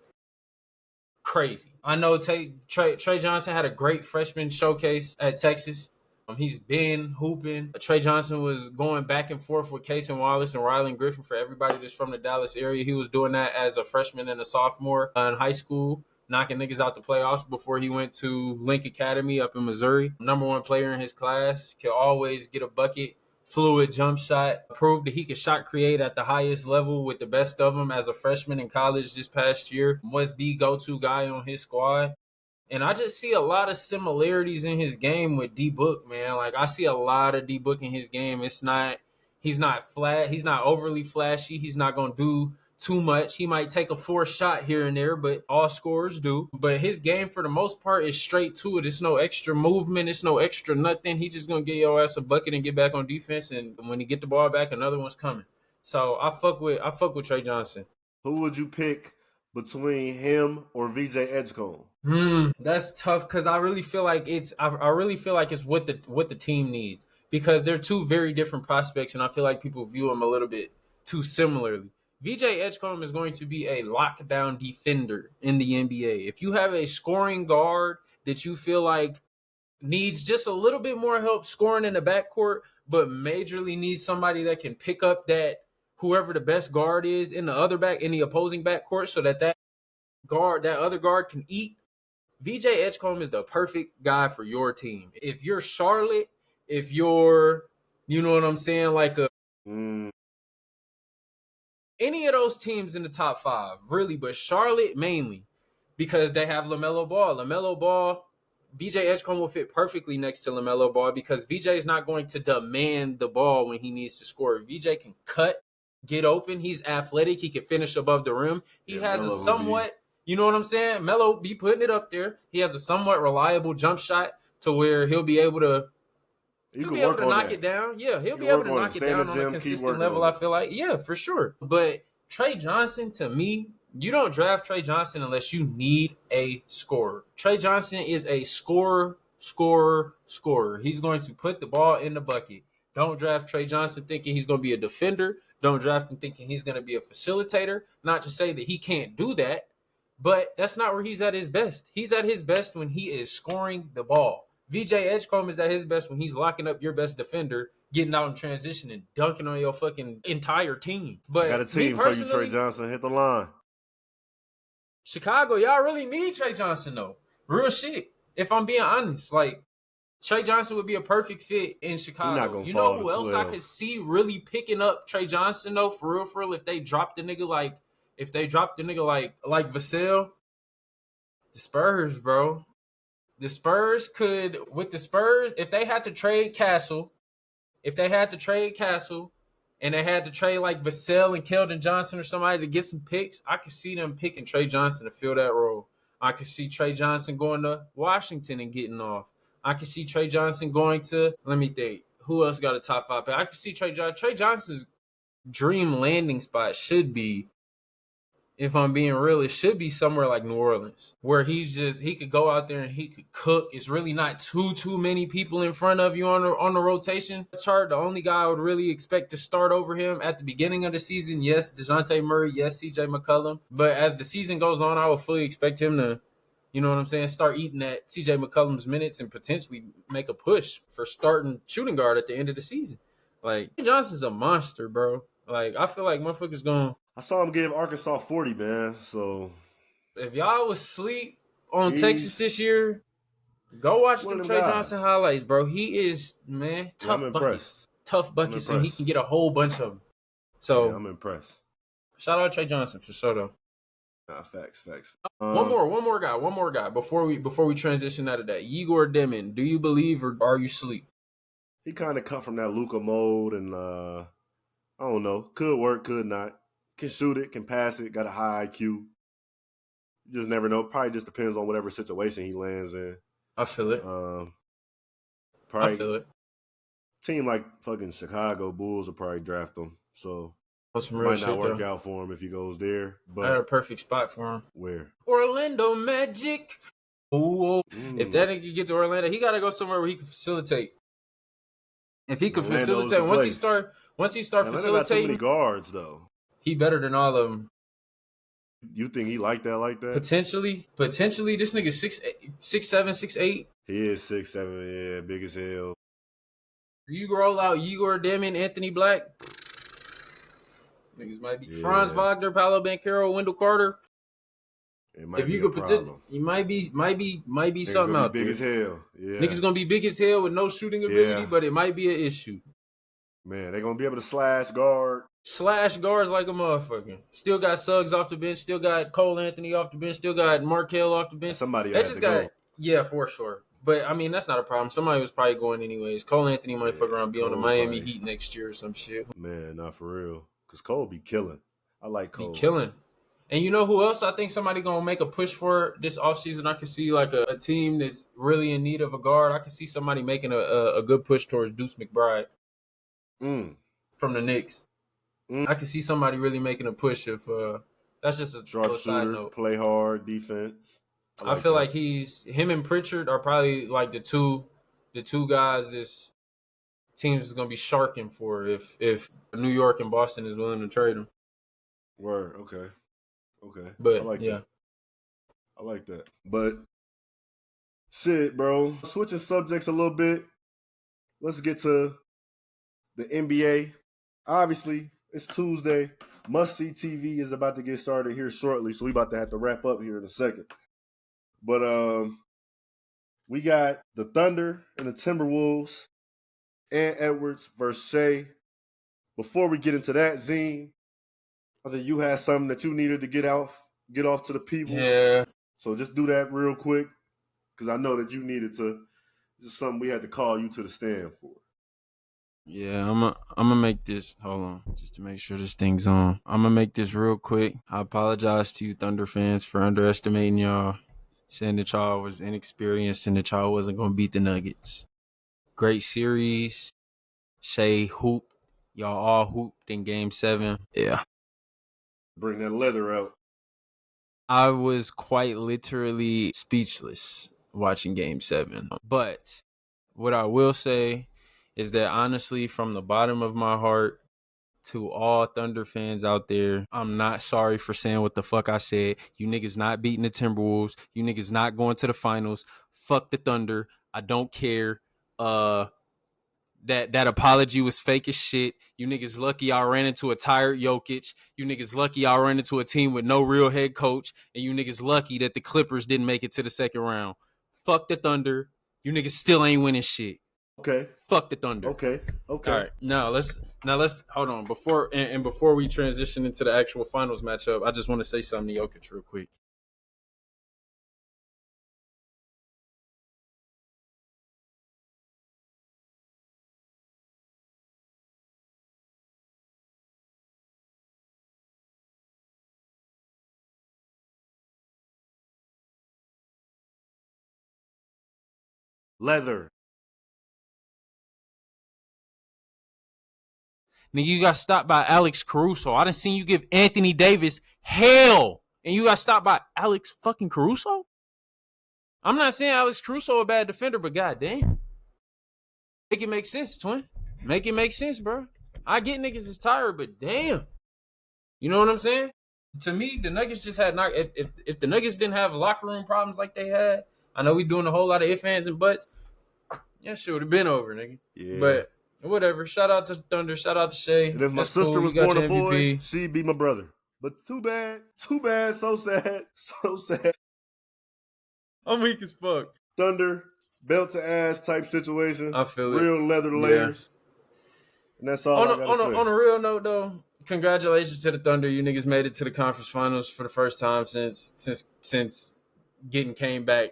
crazy. I know Trey Johnson had a great freshman showcase at Texas. He's been hooping. Trey Johnson was going back and forth with Casey Wallace and Rylan Griffin for everybody that's from the Dallas area. He was doing that as a freshman and a sophomore in high school, knocking niggas out the playoffs before he went to Link Academy up in Missouri. Number 1 player in his class, can always get a bucket, fluid jump shot, proved that he could shot create at the highest level with the best of them as a freshman in college this past year, was the go-to guy on his squad. And I just see a lot of similarities in his game with D-Book, man. Like, I see a lot of D-Book in his game. He's not flat. He's not overly flashy. He's not going to do too much. He might take a 4th shot here and there, but all scorers do. But his game, for the most part, is straight to it. It's no extra movement. It's no extra nothing. He just going to get your ass a bucket and get back on defense. And when he get the ball back, another one's coming. So I fuck with Trey Johnson. Who would you pick between him or VJ Edgecombe? That's tough because I really feel like it's what the team needs, because they're 2 very different prospects, and I feel like people view them a little bit too similarly. VJ Edgecombe is going to be a lockdown defender in the NBA. If you have a scoring guard that you feel like needs just a little bit more help scoring in the backcourt, but majorly needs somebody that can pick up that whoever the best guard is in the opposing backcourt, so that other guard can eat. VJ Edgecombe is the perfect guy for your team. If you're Charlotte, if you're, you know what I'm saying, like any of those teams in the top 5, really, but Charlotte mainly, because they have LaMelo Ball. VJ Edgecombe will fit perfectly next to LaMelo Ball because VJ is not going to demand the ball when he needs to score. VJ can cut, get open. He's athletic. He can finish above the rim. He has a somewhat... You know what I'm saying? Melo be putting it up there. He has a somewhat reliable jump shot to where he'll be able to knock it down. Yeah, he'll be able to knock it down on a consistent level, I feel like. Yeah, for sure. But Trey Johnson, to me, you don't draft Trey Johnson unless you need a scorer. Trey Johnson is a scorer. He's going to put the ball in the bucket. Don't draft Trey Johnson thinking he's going to be a defender. Don't draft him thinking he's going to be a facilitator. Not to say that he can't do that, but that's not where he's at his best. He's at his best when he is scoring the ball. VJ Edgecombe is at his best when he's locking up your best defender, getting out in transition and dunking on your fucking entire team. But I got a team for you, Trey Johnson. Hit the line. Chicago, y'all really need Trey Johnson, though. Real shit. If I'm being honest, like, Trey Johnson would be a perfect fit in Chicago. You know who else I could see really picking up Trey Johnson, though, for real, if they dropped the nigga like if they dropped the nigga like Vassell, the Spurs, bro. The Spurs could, with the Spurs, if they had to trade Castle, and they had to trade like Vassell and Keldon Johnson or somebody to get some picks, I could see them picking Trey Johnson to fill that role. I could see Trey Johnson going to Washington and getting off. I could see Trey Johnson going to, let me think, who else got a top 5 pick? I could see Trey Johnson's dream landing spot should be, if I'm being real, it should be somewhere like New Orleans, where he could go out there and he could cook. It's really not too many people in front of you on the rotation chart. The only guy I would really expect to start over him at the beginning of the season, yes, DeJounte Murray, yes, CJ McCollum. But as the season goes on, I would fully expect him to, you know what I'm saying, start eating at CJ McCollum's minutes and potentially make a push for starting shooting guard at the end of the season. Like, Johnson's a monster, bro. Like, I feel like motherfuckers going. I saw him give Arkansas 40, man. So if y'all was sleep on Texas this year, go watch the Trey Johnson highlights, bro. He is, man, tough buckets. Tough buckets, and he can get a whole bunch of them. So I'm impressed. Shout out Trey Johnson for sure, though. Nah, facts. One more guy before we transition out of that. Igor Demon, do you believe or are you sleep? He kind of cut from that Luka mode, and I don't know, could work, could not. Can shoot it, can pass it, got a high IQ. You just never know. Probably just depends on whatever situation he lands in. I feel it. Probably I feel it. Team like fucking Chicago Bulls will probably draft him. So it might not work out for him if he goes there. But I had a perfect spot for him. Where? Orlando Magic. Ooh. If that nigga get to Orlando, he got to go somewhere where he can facilitate. If he could facilitate, once he start facilitating. Got too many guards though. He better than all of them. You think he like that? Potentially. This nigga 6'7", 6'8". He is 6'7", yeah, big as hell. You roll out Igor Demon, Anthony Black. Niggas might be Franz Wagner, Paolo Banchero, Wendell Carter. It might be a problem. You might be something out there. Big as hell. Yeah. Niggas gonna be big as hell with no shooting ability, but it might be an issue. Man, they're gonna be able to slash guards like a motherfucker. Still got Suggs off the bench. Still got Cole Anthony off the bench. Still got Markelle off the bench. Somebody has to go. Yeah, for sure. But I mean, that's not a problem. Somebody was probably going anyways. Cole Anthony might fuck around, be on the Miami Heat next year or some shit. Man, not for real. Cause Cole be killing. I like Cole. Be killing. And you know who else I think somebody gonna make a push for this offseason? I could see like a team that's really in need of a guard. I could see somebody making a good push towards Deuce McBride from the Knicks. I could see somebody really making a push if that's just a sharp shooter, side note. Play hard, defense. I feel like him and Pritchard are probably like the two guys this teams is gonna be sharking for if New York and Boston is willing to trade him. Word, okay. But I like that. But shit, bro. Switching subjects a little bit. Let's get to the NBA. Obviously, it's Tuesday. Must-see TV is about to get started here shortly, so we about to have to wrap up here in a second. But we got the Thunder and the Timberwolves and Edwards versus Shea. Before we get into that, Zeem, I think you had something that you needed to get off to the people. Yeah. So just do that real quick, because I know that you needed to. This is something we had to call you to the stand for. Yeah, I'm gonna make this. Hold on, just to make sure this thing's on. I'm gonna make this real quick. I apologize to you Thunder fans for underestimating y'all, saying that y'all was inexperienced and that y'all wasn't gonna beat the Nuggets. Great series. Shea hooped. Y'all all hooped in Game 7. Yeah. Bring that leather out. I was quite literally speechless watching Game 7. But what I will say is that honestly, from the bottom of my heart, to all Thunder fans out there, I'm not sorry for saying what the fuck I said. You niggas not beating the Timberwolves. You niggas not going to the finals. Fuck the Thunder. I don't care. That apology was fake as shit. You niggas lucky y'all ran into a tired Jokic. You niggas lucky y'all ran into a team with no real head coach. And you niggas lucky that the Clippers didn't make it to the second round. Fuck the Thunder. You niggas still ain't winning shit. Okay. Fuck the Thunder. Okay. All right. Now let's hold on. Before we transition into the actual finals matchup, I just want to say something to Jokic real quick. Leather. Nigga, you got stopped by Alex Caruso. I done seen you give Anthony Davis hell, and you got stopped by Alex fucking Caruso? I'm not saying Alex Caruso a bad defender, but goddamn. Make it make sense, twin. Make it make sense, bro. I get niggas is tired, but damn. You know what I'm saying? To me, the Nuggets just had not. If the Nuggets didn't have locker room problems like they had, I know we doing a whole lot of ifs, ands, and buts. Yeah, shit would have been over, nigga. Yeah. But whatever. Shout out to the Thunder. Shout out to Shea. And if my sister was born a boy, she'd be my brother. But too bad. So sad. So sad. I'm weak as fuck. Thunder, belt to ass type situation. I feel it. Real leather layers. And that's all I gotta say. On a real note, though, congratulations to the Thunder. You niggas made it to the conference finals for the first time since getting came back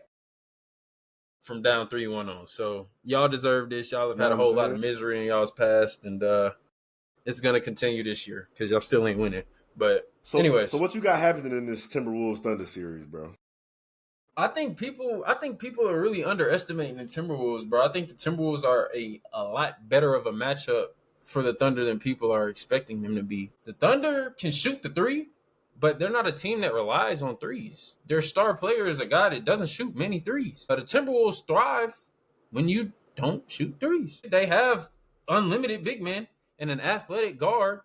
from down 3-1 on. So y'all deserve this. Y'all have had a whole lot of misery in y'all's past, and it's gonna continue this year because y'all still ain't winning. But anyways, so what you got happening in this Timberwolves Thunder series, bro? I think people are really underestimating the Timberwolves, bro. I think the Timberwolves are a lot better of a matchup for the Thunder than people are expecting them to be. The Thunder can shoot the three, but they're not a team that relies on threes. Their star player is a guy that doesn't shoot many threes. But the Timberwolves thrive when you don't shoot threes. They have unlimited big men and an athletic guard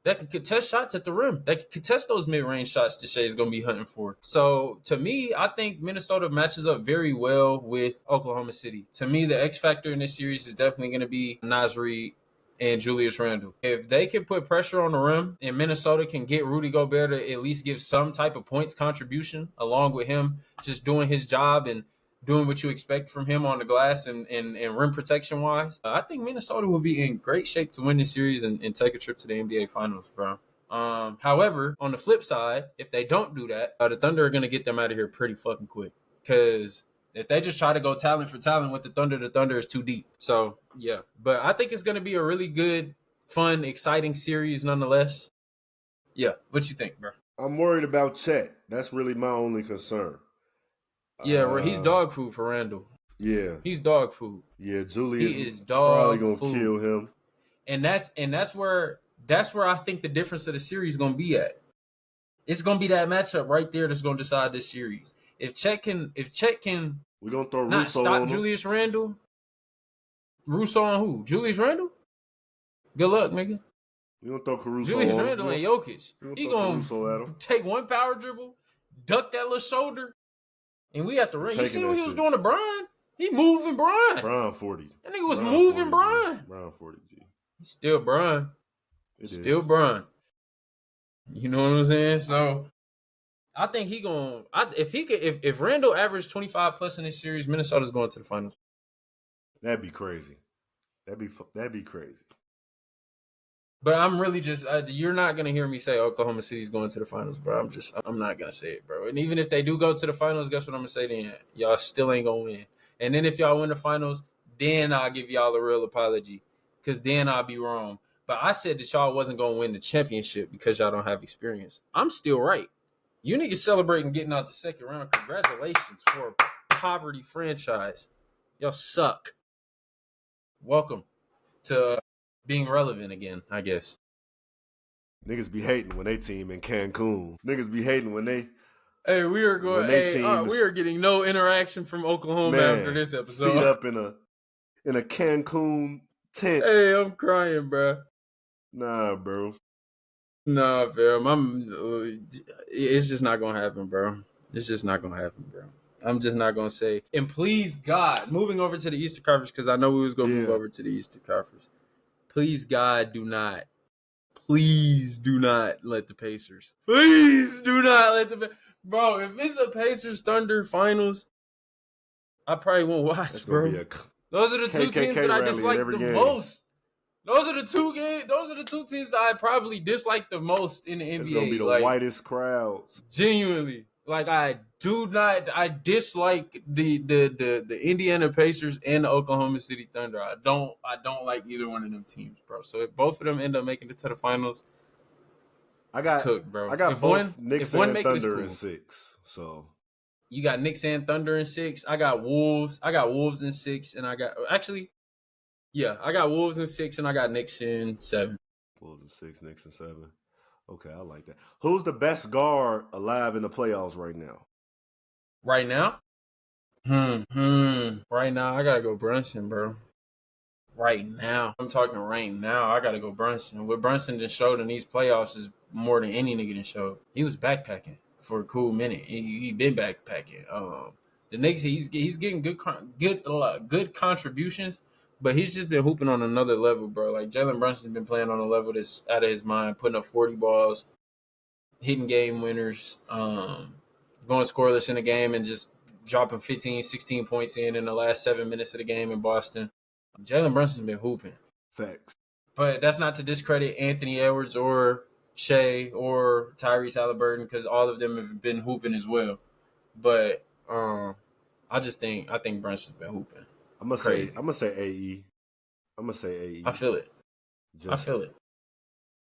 that can contest shots at the rim. That can contest those mid-range shots that Shea is going to be hunting for. So, to me, I think Minnesota matches up very well with Oklahoma City. To me, the X factor in this series is definitely going to be Naz Reid and Julius Randle. If they can put pressure on the rim and Minnesota can get Rudy Gobert to at least give some type of points contribution along with him just doing his job and doing what you expect from him on the glass and rim protection wise, I think Minnesota will be in great shape to win this series and take a trip to the NBA Finals, bro. However, on the flip side, if they don't do that, the Thunder are going to get them out of here pretty fucking quick. Because if they just try to go talent for talent with the Thunder is too deep. So, yeah. But I think it's going to be a really good, fun, exciting series nonetheless. Yeah. What you think, bro? I'm worried about Chet. That's really my only concern. Yeah, he's dog food for Randall. Yeah. He's dog food. Yeah, Julius is dog probably food. Gonna kill him. And that's where I think the difference of the series is gonna be at. It's gonna be that matchup right there that's gonna decide this series. If Chet can we're gonna throw not Russo stop on Julius Randle. Russo on who? Julius Randle? Good luck, nigga. We're gonna throw Caruso Julius on Randle and Jokic. He gonna take one power dribble, duck that little shoulder. And we at the ring. You see what he was doing to Brian? He moving Brian. Brian 40. That nigga was moving 40, Brian. Brian 40, G. He's still Brian. Still Brian. You know what I'm saying? So I think he gonna if Randall averaged 25 plus in this series, Minnesota's going to the finals. That'd be crazy. That'd be crazy. But I'm really just you're not gonna hear me say Oklahoma City's going to the finals, bro. I'm not gonna say it, bro. And even if they do go to the finals, guess what I'm gonna say then? Y'all still ain't gonna win. And then if y'all win the finals, then I'll give y'all a real apology, because then I'll be wrong. But I said that y'all wasn't gonna win the championship because y'all don't have experience. I'm still right. You niggas celebrating getting out the second round. Congratulations for a poverty franchise. Y'all suck. Welcome to being relevant again, I guess. Niggas be hating when they team in Cancun. Niggas be hating when they. Hey, we are going. Hey, we are getting no interaction from Oklahoma after this episode. Feet up in a Cancun tent. Hey, I'm crying, bro. Nah, bro. Nah, fam. It's just not gonna happen, bro. It's just not gonna happen, bro. I'm just not gonna say. And please, God, moving over to the Eastern Conference, because I know we was gonna move over to the Eastern Conference. Please, God, please do not let the Pacers. Please do not let the bro. If it's a Pacers Thunder finals, I probably won't watch, bro. Those are the two teams that I dislike the most. Those are the two teams that I probably dislike the most in the NBA. It's gonna be the whitest crowds. Genuinely. Like I dislike the Indiana Pacers and the Oklahoma City Thunder. I don't like either one of them teams, bro. So if both of them end up making it to the finals, it's cooked, bro. I got both Knicks and Thunder in 6. So you got Knicks and Thunder in 6. I got Wolves in 6, and I got Wolves in 6, and I got Knicks in 7. Wolves in 6, Knicks in 7. Okay, I like that. Who's the best guard alive in the playoffs right now? Right now? Right now, I gotta go Brunson, bro. Right now. I'm talking right now. I gotta go Brunson. What Brunson just showed in these playoffs is more than any nigga done showed. He was backpacking for a cool minute. He been backpacking. The Knicks, he's getting good contributions, but he's just been hooping on another level, bro. Like Jalen Brunson's been playing on a level that's out of his mind, putting up 40 balls, hitting game winners, going scoreless in the game, and just dropping 15, 16 points in the last 7 minutes of the game in Boston. Jalen Brunson's been hooping. Facts. But that's not to discredit Anthony Edwards or Shea or Tyrese Halliburton, because all of them have been hooping as well. But I think Brunson's been hooping. I'm gonna say AE. I feel it.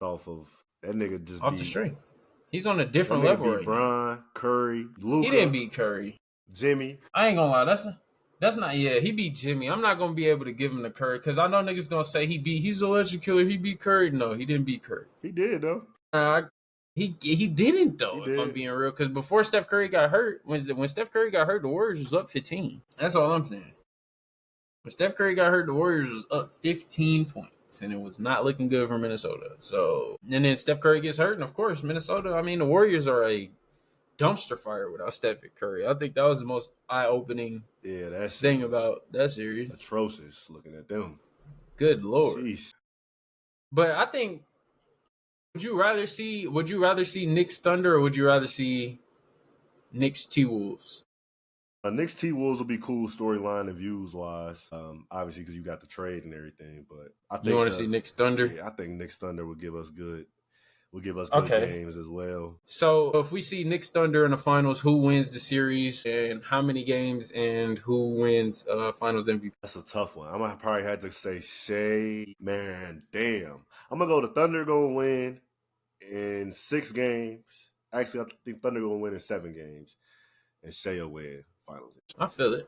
Off of that nigga just off the strength. He's on a different level right Bron, now. Curry, Luka. He didn't beat Curry. Jimmy. I ain't gonna lie. That's not. Yeah, he beat Jimmy. I'm not gonna be able to give him the Curry because I know niggas gonna say he's a legend killer. He beat Curry. No, he didn't beat Curry. He did though. He didn't though. If I'm being real, because before Steph Curry got hurt, when Steph Curry got hurt, the Warriors was up 15. That's all I'm saying. When Steph Curry got hurt, the Warriors was up 15 points, and it was not looking good for Minnesota. So, and then Steph Curry gets hurt, and of course, Minnesota. I mean, the Warriors are a dumpster fire without Steph Curry. I think that was the most eye-opening thing about that series. Atrocious looking at them. Good Lord. Jeez. But I think, would you rather see Knicks Thunder or would you rather see Knicks T-Wolves? Knicks T-Wolves will be cool storyline and views wise. Obviously because you got the trade and everything, but I think you want to see Knicks Thunder? Yeah, I think Knicks Thunder will give us good games as well. So if we see Knicks Thunder in the finals, who wins the series and how many games, and who wins finals MVP? That's a tough one. I'm gonna probably have to say Shea. Man, damn. I'm gonna go the Thunder gonna win in 6 games. Actually, I think Thunder gonna win in 7 games. And Shea will win finals. I feel it.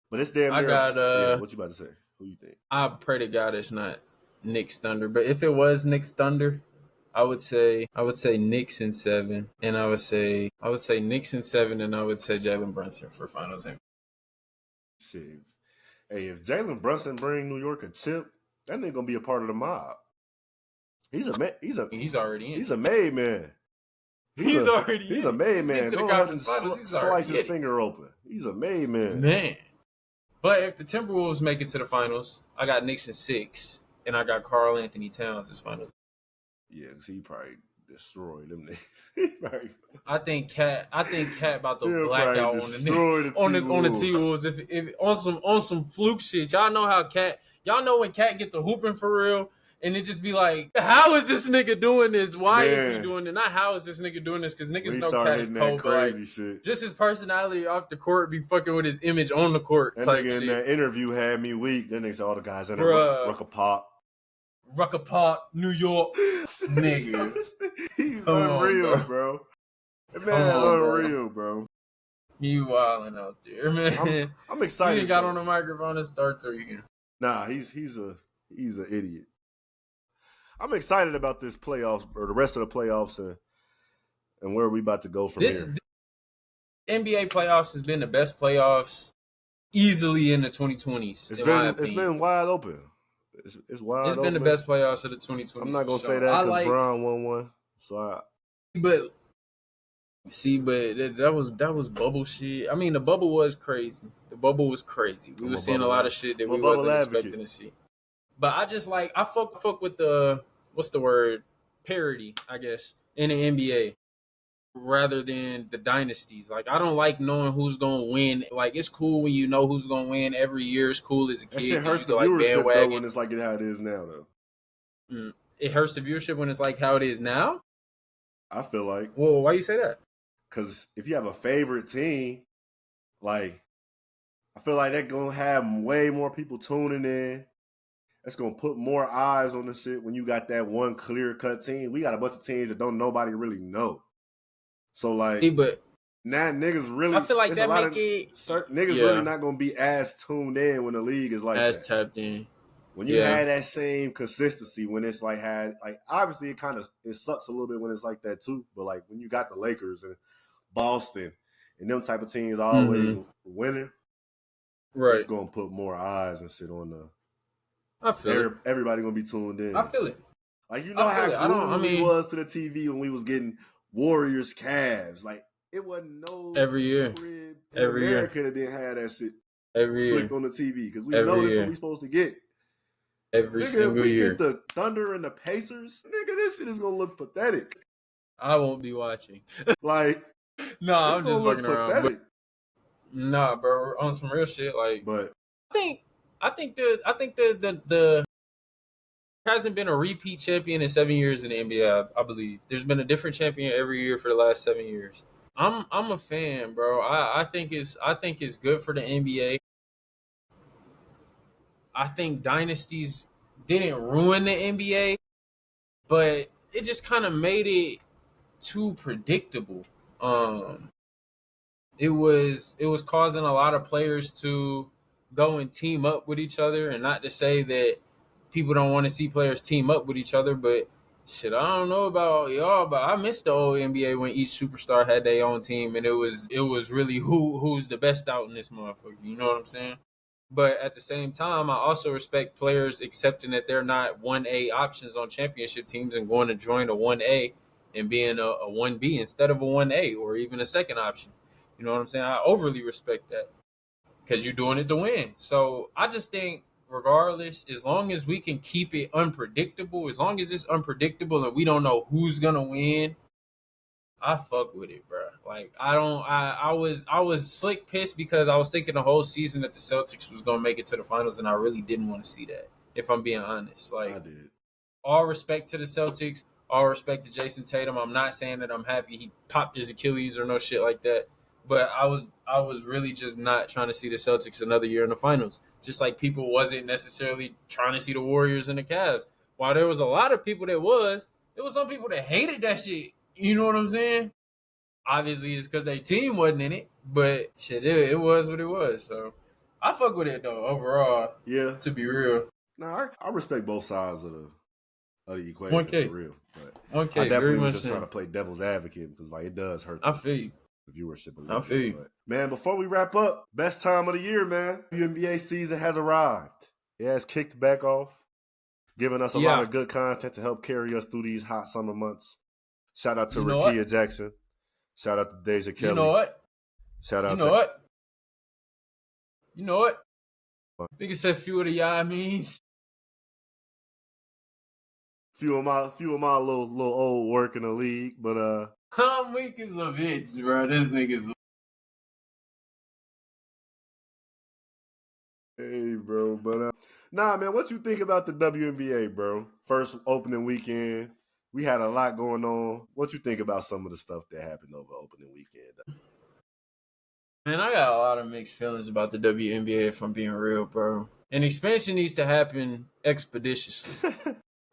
But it's damn near. What you about to say? Who you think? I pray to God it's not Knicks Thunder. But if it was Knicks Thunder, I would say Knicks in 7, and I would say Knicks in 7, and I would say Jalen Brunson for finals MVP. Shit. Hey, if Jalen Brunson bring New York a chip, that nigga gonna be a part of the mob. He's already in. He's a made man. He's a made man. Don't have to slice his finger open. He's a made man. Man. But if the Timberwolves make it to the finals, I got Knicks in 6, and I got Karl Anthony Towns as finals. Yeah, because he probably destroyed them niggas. I think Cat about to black out on the T-Wolves if on some fluke shit. Y'all know how y'all know when Cat get the hooping for real, and it just be like, how is this nigga doing this? Why is he doing it? Not how is this nigga doing this? Because niggas know Cat is cold, but like, shit. Just his personality off the court be fucking with his image on the court type shit. That interview had me weak. Then they said all the guys in there, Rucker Park, New York, nigga. He's unreal, bro. That man unreal, bro. You wilding out there, man. I'm excited. He got on the microphone and start tweaking. Nah, he's an idiot. I'm excited about this playoffs or the rest of the playoffs and where we about to go from here. The NBA playoffs has been the best playoffs easily in the 2020s. It's been wide open. It's wide. It's been the best playoffs of the 2020s. I'm not gonna say that because Bron won one. So but that was bubble shit. I mean, the bubble was crazy. We were seeing a lot of shit that we wasn't expecting to see. But I just I fuck with the, what's the word? Parity, I guess, in the NBA. rather than the dynasties. Like, I don't like knowing who's gonna win. Like, it's cool when you know who's gonna win every year. It's cool as a That kid shit because hurts you the can like viewership though bandwagon. when it's like how it is now though. It hurts the viewership when it's like how it is now. I feel like, Well, why you say that? because if you have a favorite team, like I feel like that's gonna have way more people tuning in. That's gonna put more eyes on the shit when you got that one clear cut team. We got a bunch of teams that don't nobody really know. So like But now niggas really, I feel like it's a that lot make of it certain niggas really not gonna be as tuned in when the league is like as that. tapped in. When you had that same consistency, when it's like obviously it sucks a little bit when it's like that too. But like when you got the Lakers and Boston and them type of teams always winning, right? It's gonna put more eyes and shit on the. I feel it. Everybody gonna be tuned in. I feel it. Like you know how glued we was to the TV when we was getting Warriors, Cavs. Like it wasn't no every year. Crib in every America year. that didn't have that shit every flicked year on the TV because we know this what we supposed to get. every nigga, single if we year. get the Thunder and the Pacers, nigga, this shit is gonna look pathetic. I won't be watching. Like, no, I'm just fucking around. But, nah, bro, on some real shit. Like, but I think the hasn't been a repeat champion in 7 years in the NBA. I believe there's been a different champion every year for the last 7 years. I'm a fan, bro. I think it's good for the NBA. I think dynasties didn't ruin the NBA, but it just kind of made it too predictable. It was causing a lot of players to go and team up with each other, and not to say that people don't want to see players team up with each other, but shit, I don't know about y'all, but I miss the old NBA when each superstar had their own team, and it was really who's the best out in this motherfucker. You know what I'm saying? But at the same time, I also respect players accepting that they're not 1A options on championship teams and going to join a 1A and being a 1B instead of a 1A or even a second option. You know what I'm saying? I overly respect that because you're doing it to win. So I just think, regardless, as long as we can keep it unpredictable, as long as it's unpredictable and we don't know who's gonna win, I fuck with it, bro. Like I was slick pissed because I was thinking the whole season that the Celtics was gonna make it to the finals, and I really didn't want to see that. If I'm being honest, like, I did. All respect to the Celtics, all respect to Jason Tatum. I'm not saying that I'm happy he popped his Achilles or no shit like that, but I was really just not trying to see the Celtics another year in the finals. Just like people wasn't necessarily trying to see the Warriors and the Cavs. While there was a lot of people there was some people that hated that shit. You know what I'm saying? Obviously, it's because their team wasn't in it, but shit, it was what it was. So I fuck with it though overall. Yeah, to be real. No, I respect both sides of the equation 1K. for real. But 1K, I definitely was just so. trying to play devil's advocate because like it does hurt. I feel you. The viewership a little I feel bit. you. But, man, before we wrap up, best time of the year, man. WNBA season has arrived. It has kicked back off, giving us a lot of good content to help carry us through these hot summer months. Shout out to Rakia Jackson. Shout out to Deja Kelly. You know what? Shout out You know what? You know what? Nigga said few of the YALL means. Few of my little old work in the league, but I'm weak as a bitch, bro. This nigga's. Hey, bro, but nah, man, what you think about the WNBA, bro? First opening weekend, we had a lot going on. What you think about some of the stuff that happened over opening weekend? Man, I got a lot of mixed feelings about the WNBA, if I'm being real, bro. An expansion needs to happen expeditiously.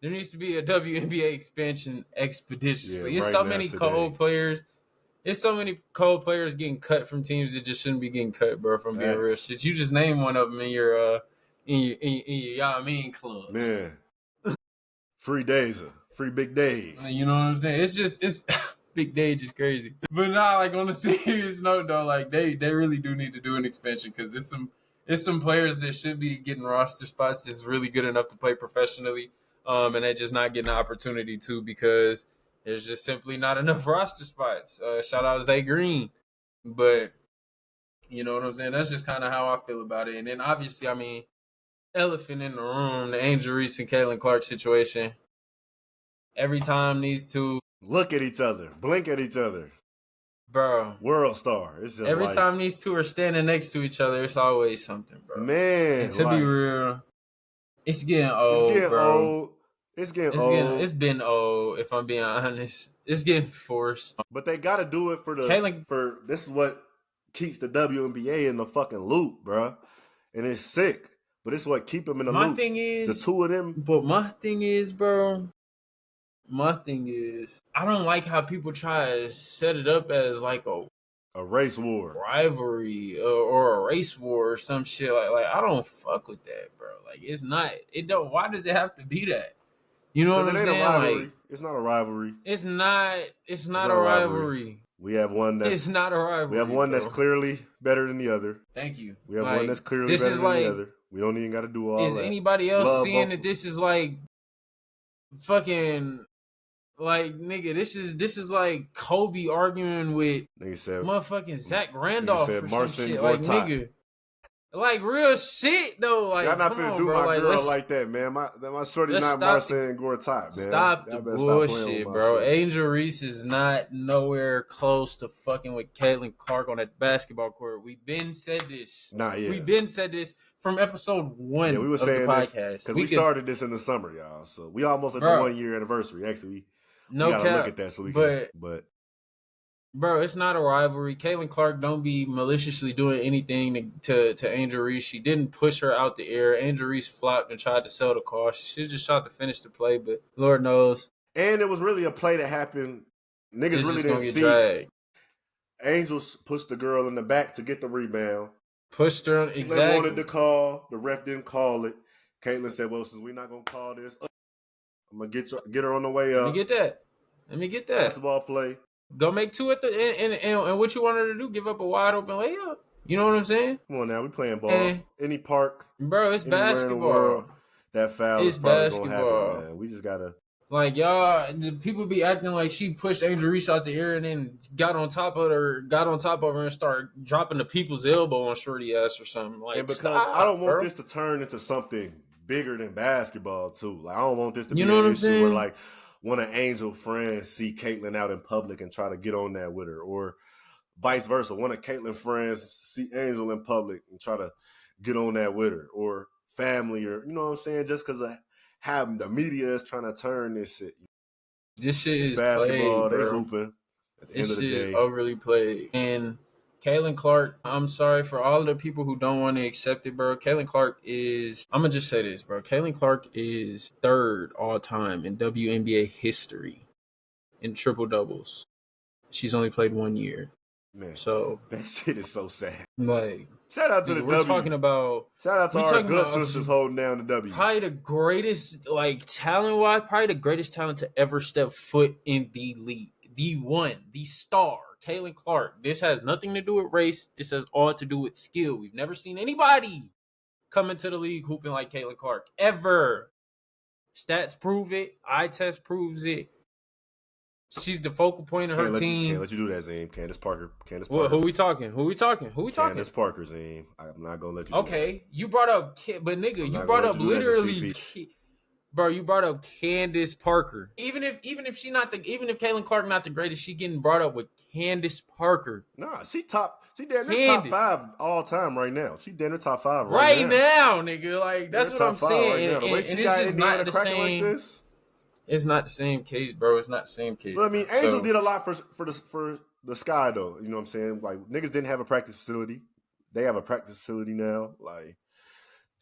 There needs to be a WNBA expansion expeditiously. It's so many cold players. It's so many cold players getting cut from teams that just shouldn't be getting cut, bro. If I'm being real, shit. You just name one of them in your y'all mean clubs. Man, free days, free big days. You know what I'm saying? It's big day just crazy. But nah, like on a serious note though, like they really do need to do an expansion because there's some players that should be getting roster spots that's really good enough to play professionally, and they're just not getting the opportunity to because there's just simply not enough roster spots. Shout out Zay Green. But you know what I'm saying? That's just kind of how I feel about it. And then obviously, I mean, elephant in the room, the Angel Reese and Caitlin Clark situation. Every time these two look at each other, blink at each other. bro. World star. It's just Every like, time these two are standing next to each other, it's always something, bro. man. And to be real, it's getting it's old, getting bro. old. It's been old. If I'm being honest, it's getting forced. But they got to do it for this is what keeps the WNBA in the fucking loop, bro. And it's sick, but it's what keep them in the loop. The two of them. But my thing is, bro. I don't like how people try to set it up as like a race war, rivalry, or a race war or some shit. Like I don't fuck with that, bro. Like it's not. It don't. Why does it have to be that? You know what I'm saying? Like it's not a rivalry. It's not a rivalry. We have one that's. It's not a rivalry. We have one that's clearly better than the other. Thank you. We have one that's clearly better than the other. We don't even got to do all that. Is anybody else seeing that this is like fucking like nigga? This is like Kobe arguing with motherfucking Zach Randolph or some shit. Like nigga. Like real shit though. Like y'all not finna do bro. my girl like that, man. My shorty not Marcin Gortat, man. Stop the bullshit, bro. Angel Reese is not nowhere close to fucking with Caitlin Clark on that basketball court. We've been said this. Not yet. We've been said this from episode 1 we were of saying the podcast. Because we started this in the summer, y'all. So we almost at the 1 year anniversary. Actually, we gotta look at that so we can. But bro, it's not a rivalry. Caitlin Clark don't be maliciously doing anything to Angel Reese. She didn't push her out the air. Angel Reese flopped and tried to sell the car. She just tried to finish the play, but Lord knows. And it was really a play that happened. Niggas really didn't see. Dragged. Angels pushed the girl in the back to get the rebound. Pushed her exactly. They wanted to call. The ref didn't call it. Caitlin said, "Well, since we're not gonna call this, I'm gonna get her on the way up." Let me get that. Basketball play. Go make two at the and what you want her to do? Give up a wide open layup? You know what I'm saying? Come on now, we playing ball. Any park, bro. It's basketball. That foul is probably gonna happen, man. We just gotta like y'all. The people be acting like she pushed Angel Reese out the air and then got on top of her and start dropping the people's elbow on shorty ass or something. Like, and because I don't want this to turn into something bigger than basketball too. Like I don't want this to be an issue where like one of Angel friends see Caitlin out in public and try to get on that with her, or vice versa. One of Caitlin friends see Angel in public and try to get on that with her, or family, or you know what I'm saying? Just because of how the media is trying to turn this shit. This shit is basketball. Played, they hooping. At the end of the day, is overly played. And Caitlin Clark, I'm sorry for all of the people who don't want to accept it, bro. Caitlin Clark is, I'm going to just say this, bro. Caitlin Clark is 3rd all time in WNBA history in triple doubles. She's only played 1 year. Man, so that shit is so sad. Like, shout out to the we're W. talking about. Shout out to our good sisters holding down the W. Probably the greatest, like talent-wise, probably the greatest talent to ever step foot in the league. The one, the star, Caitlin Clark. This has nothing to do with race. This has all to do with skill. We've never seen anybody come into the league hooping like Caitlin Clark ever. Stats prove it. Eye test proves it. She's the focal point of her team. Can't let you do that, Zeem. Candace Parker. Well, who we talking? Candace Parker, Zeem. I'm not gonna let you. Okay, you brought up, but nigga, you brought up literally. Bro, you brought up Candace Parker. Even if Caitlin Clark not the greatest, she getting brought up with Candace Parker. Nah, she damn near top 5 all time right now. She damn near top 5 right now, nigga. Like that's what I'm saying. Right and it's just not the same. Like it's not the same case, bro. It's not the same case. But I mean, Angel did a lot for the Sky though. You know what I'm saying? Like niggas didn't have a practice facility. They have a practice facility now. Like.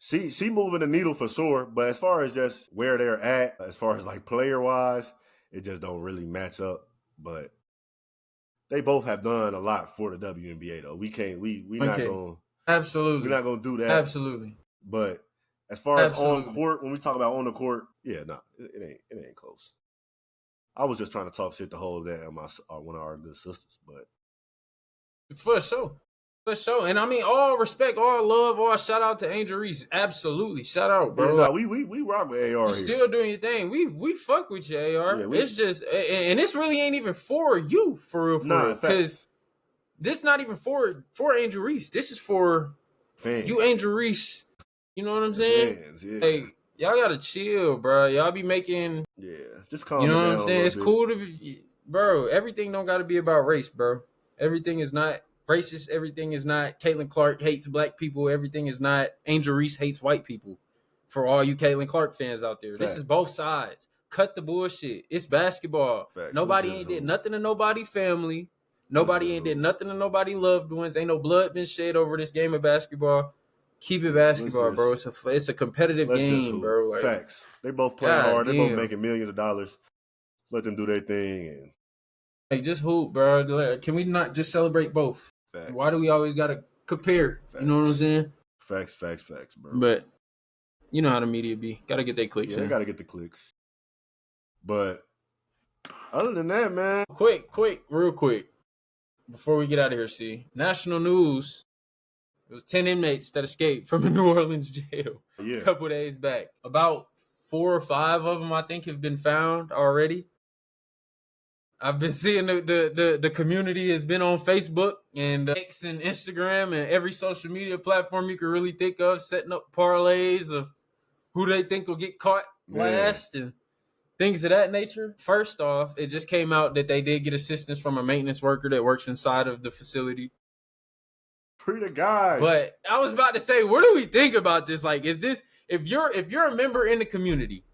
She moving the needle for sure, but as far as just where they're at, as far as like player wise, it just don't really match up. But they both have done a lot for the WNBA though. We not gonna absolutely we're not gonna do that absolutely. But as far as on court, when we talk about on the court, yeah, no, it ain't close. I was just trying to talk shit to hold down one of our good sisters, but for sure. For sure. And I mean, all respect, all love, all shout out to Angel Reese. Absolutely. Shout out, bro. Yeah, no, we rock with AR. You're still doing your thing. We fuck with you, AR. Yeah, it's just, and this really ain't even for you, for real. Because this not even for Angel Reese. This is for fans. You, Angel Reese. You know what I'm saying? Fans, yeah. Hey, y'all gotta chill, bro. Y'all be making. Yeah, just calm down. You know what I'm saying? It's cool to be, bro. Everything don't gotta be about race, bro. Everything is not racist. Everything is not Caitlin Clark hates black people. Everything is not Angel Reese hates white people. For all you Caitlin Clark fans out there, this is both sides. Cut the bullshit. It's basketball. Nobody ain't did nothing to nobody family. Nobody ain't did nothing to nobody loved ones. Ain't no blood been shed over this game of basketball. Keep it basketball, bro. It's a competitive game, bro. Like, facts. They both play hard. They both making millions of dollars. Let them do their thing and hey, just hoop, bro. Can we not just celebrate both? Facts. Why do we always gotta compare? Facts. You know what I'm saying? Facts, bro. But you know how the media be. Gotta get their clicks in. They gotta get the clicks. But other than that, man. Real quick. Before we get out of here, see. National news. It was 10 inmates that escaped from a New Orleans jail a couple days back. About 4 or 5 of them, I think, have been found already. I've been seeing the community has been on Facebook and X and Instagram and every social media platform you can really think of, setting up parlays of who they think will get caught last and things of that nature. First off, it just came out that they did get assistance from a maintenance worker that works inside of the facility. Free the guys. But I was about to say, what do we think about this? Like, is this if you're a member in the community,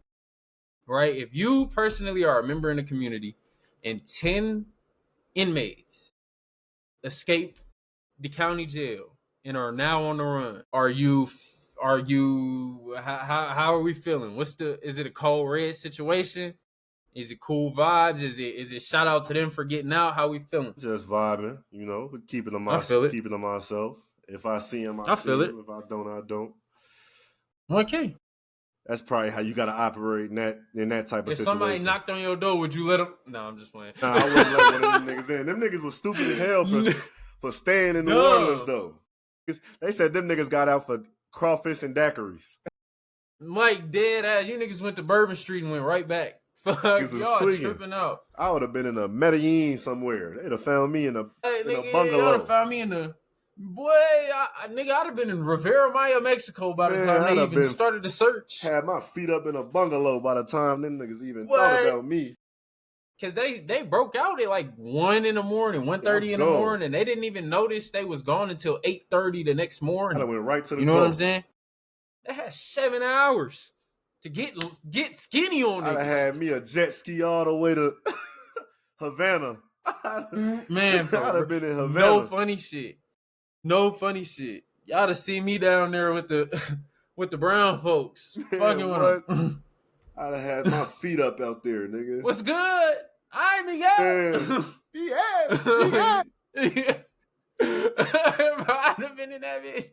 right? If you personally are a member in the community and 10 inmates escape the county jail and are now on the run, how are we feeling? Is it a cold red situation? Is it cool vibes? Is it shout out to them for getting out? How we feeling? Just vibing, keeping them myself. If I see them, I see them. If I don't, I don't. Okay. That's probably how you gotta operate in that type of situation. If somebody knocked on your door, would you let them? No, I'm just playing. Nah, I wouldn't let one of them niggas in. Them niggas was stupid as hell for staying in New Orleans though. They said them niggas got out for crawfish and daiquiris. Mike, dead ass. You niggas went to Bourbon Street and went right back. Fuck, y'all tripping out. I would have been in a Medellin somewhere. They'd have found me in a bungalow. Y'all would have found me in a... Boy, I'd have been in Rivera Maya, Mexico by the time they even started the search. Had my feet up in a bungalow by the time them niggas even thought about me. Because they broke out at like 1 in the morning, 1:30 in the morning. They didn't even notice they was gone until 8:30 the next morning. I went right to the You know what I'm saying? They had 7 hours to get skinny on it. I'd have had me a jet ski all the way to Havana. Man, I'd have been in Havana. No funny shit. Y'all to see me down there with the brown folks. Man, fucking with them. I'd have had my feet up out there, nigga. What's good? I ain't Miguel. Yeah. I'd have been in that bitch.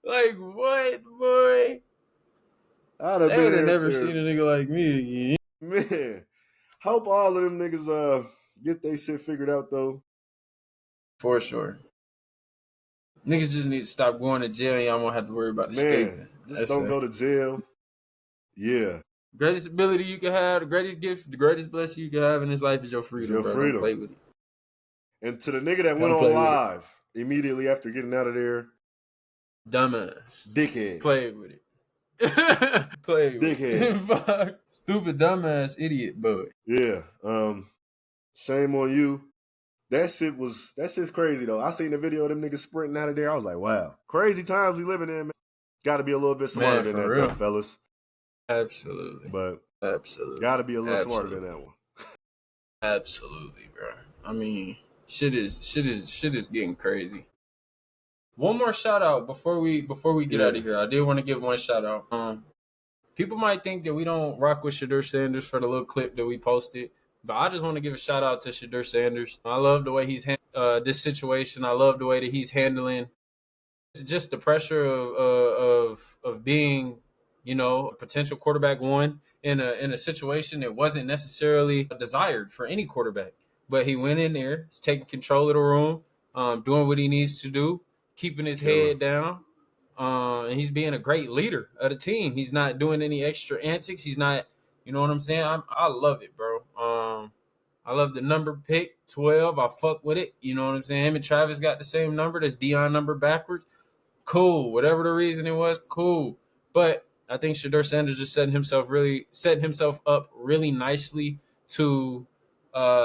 Like, what, boy? They would have never seen a nigga like me again. Man, hope all of them niggas get their shit figured out, though. For sure. Niggas just need to stop going to jail and y'all won't have to worry about escaping. Just don't go to jail. Yeah. Greatest ability you can have, the greatest gift, the greatest blessing you can have in this life is your freedom. Your freedom. Don't play with it. And to the nigga that went on live immediately after getting out of there. Dumbass. Dickhead. Play with it. Play with Dickhead. It. Stupid, dumbass, idiot, boy. Yeah. Shame on you. That shit's crazy, though. I seen the video of them niggas sprinting out of there. I was like, wow. Crazy times we living in, man. Got to be a little bit smarter than that, though, fellas. Absolutely. But absolutely. Got to be a little smarter than that one. Absolutely, bro. I mean, shit is getting crazy. One more shout out before we get out of here. I did want to give one shout out. People might think that we don't rock with Shedeur Sanders for the little clip that we posted, but I just want to give a shout out to Shedeur Sanders. I love the way he's this situation. I love the way that he's handling just the pressure of being, a potential quarterback one in a situation that wasn't necessarily desired for any quarterback. But he went in there, he's taking control of the room, doing what he needs to do, keeping his head down, and he's being a great leader of the team. He's not doing any extra antics. He's not, you know what I'm saying? I love it, bro. I love the number pick, 12. I fuck with it. You know what I'm saying? Him and Travis got the same number. That's Deion number backwards. Cool. Whatever the reason it was, cool. But I think Shedeur Sanders just setting himself up really nicely to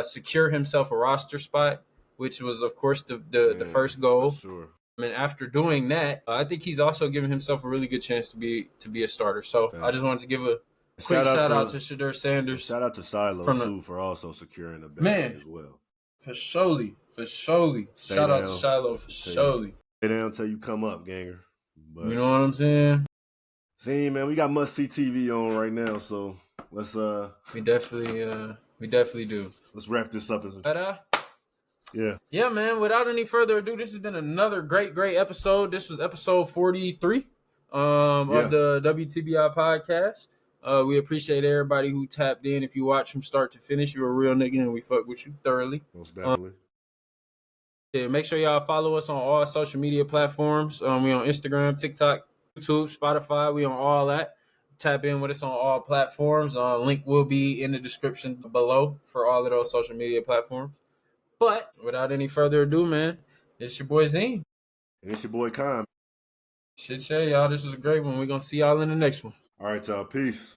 secure himself a roster spot. which was, of course, the first goal. For sure. And after doing that, I think he's also given himself a really good chance to be a starter. So I just wanted to give a quick shout out to Shedeur Sanders. Shout out to Shiloh too for also securing the bag as well. For surely. Shout out to Shiloh for surely. Stay down until you come up, ganger. But, you know what I'm saying? See, man, we got must see TV on right now, so let's we definitely do. Let's wrap this up. Yeah, man. Without any further ado, this has been another great episode. This was episode 43 of the WTBI podcast. We appreciate everybody who tapped in. If you watch from start to finish, you're a real nigga, and we fuck with you thoroughly. Most definitely. Make sure y'all follow us on all social media platforms. We on Instagram, TikTok, YouTube, Spotify. We on all that. Tap in with us on all platforms. Link will be in the description below for all of those social media platforms. But without any further ado, man, it's your boy Zeem. And it's your boy Khan. Shit, y'all. This was a great one. We're going to see y'all in the next one. All right, y'all. Peace.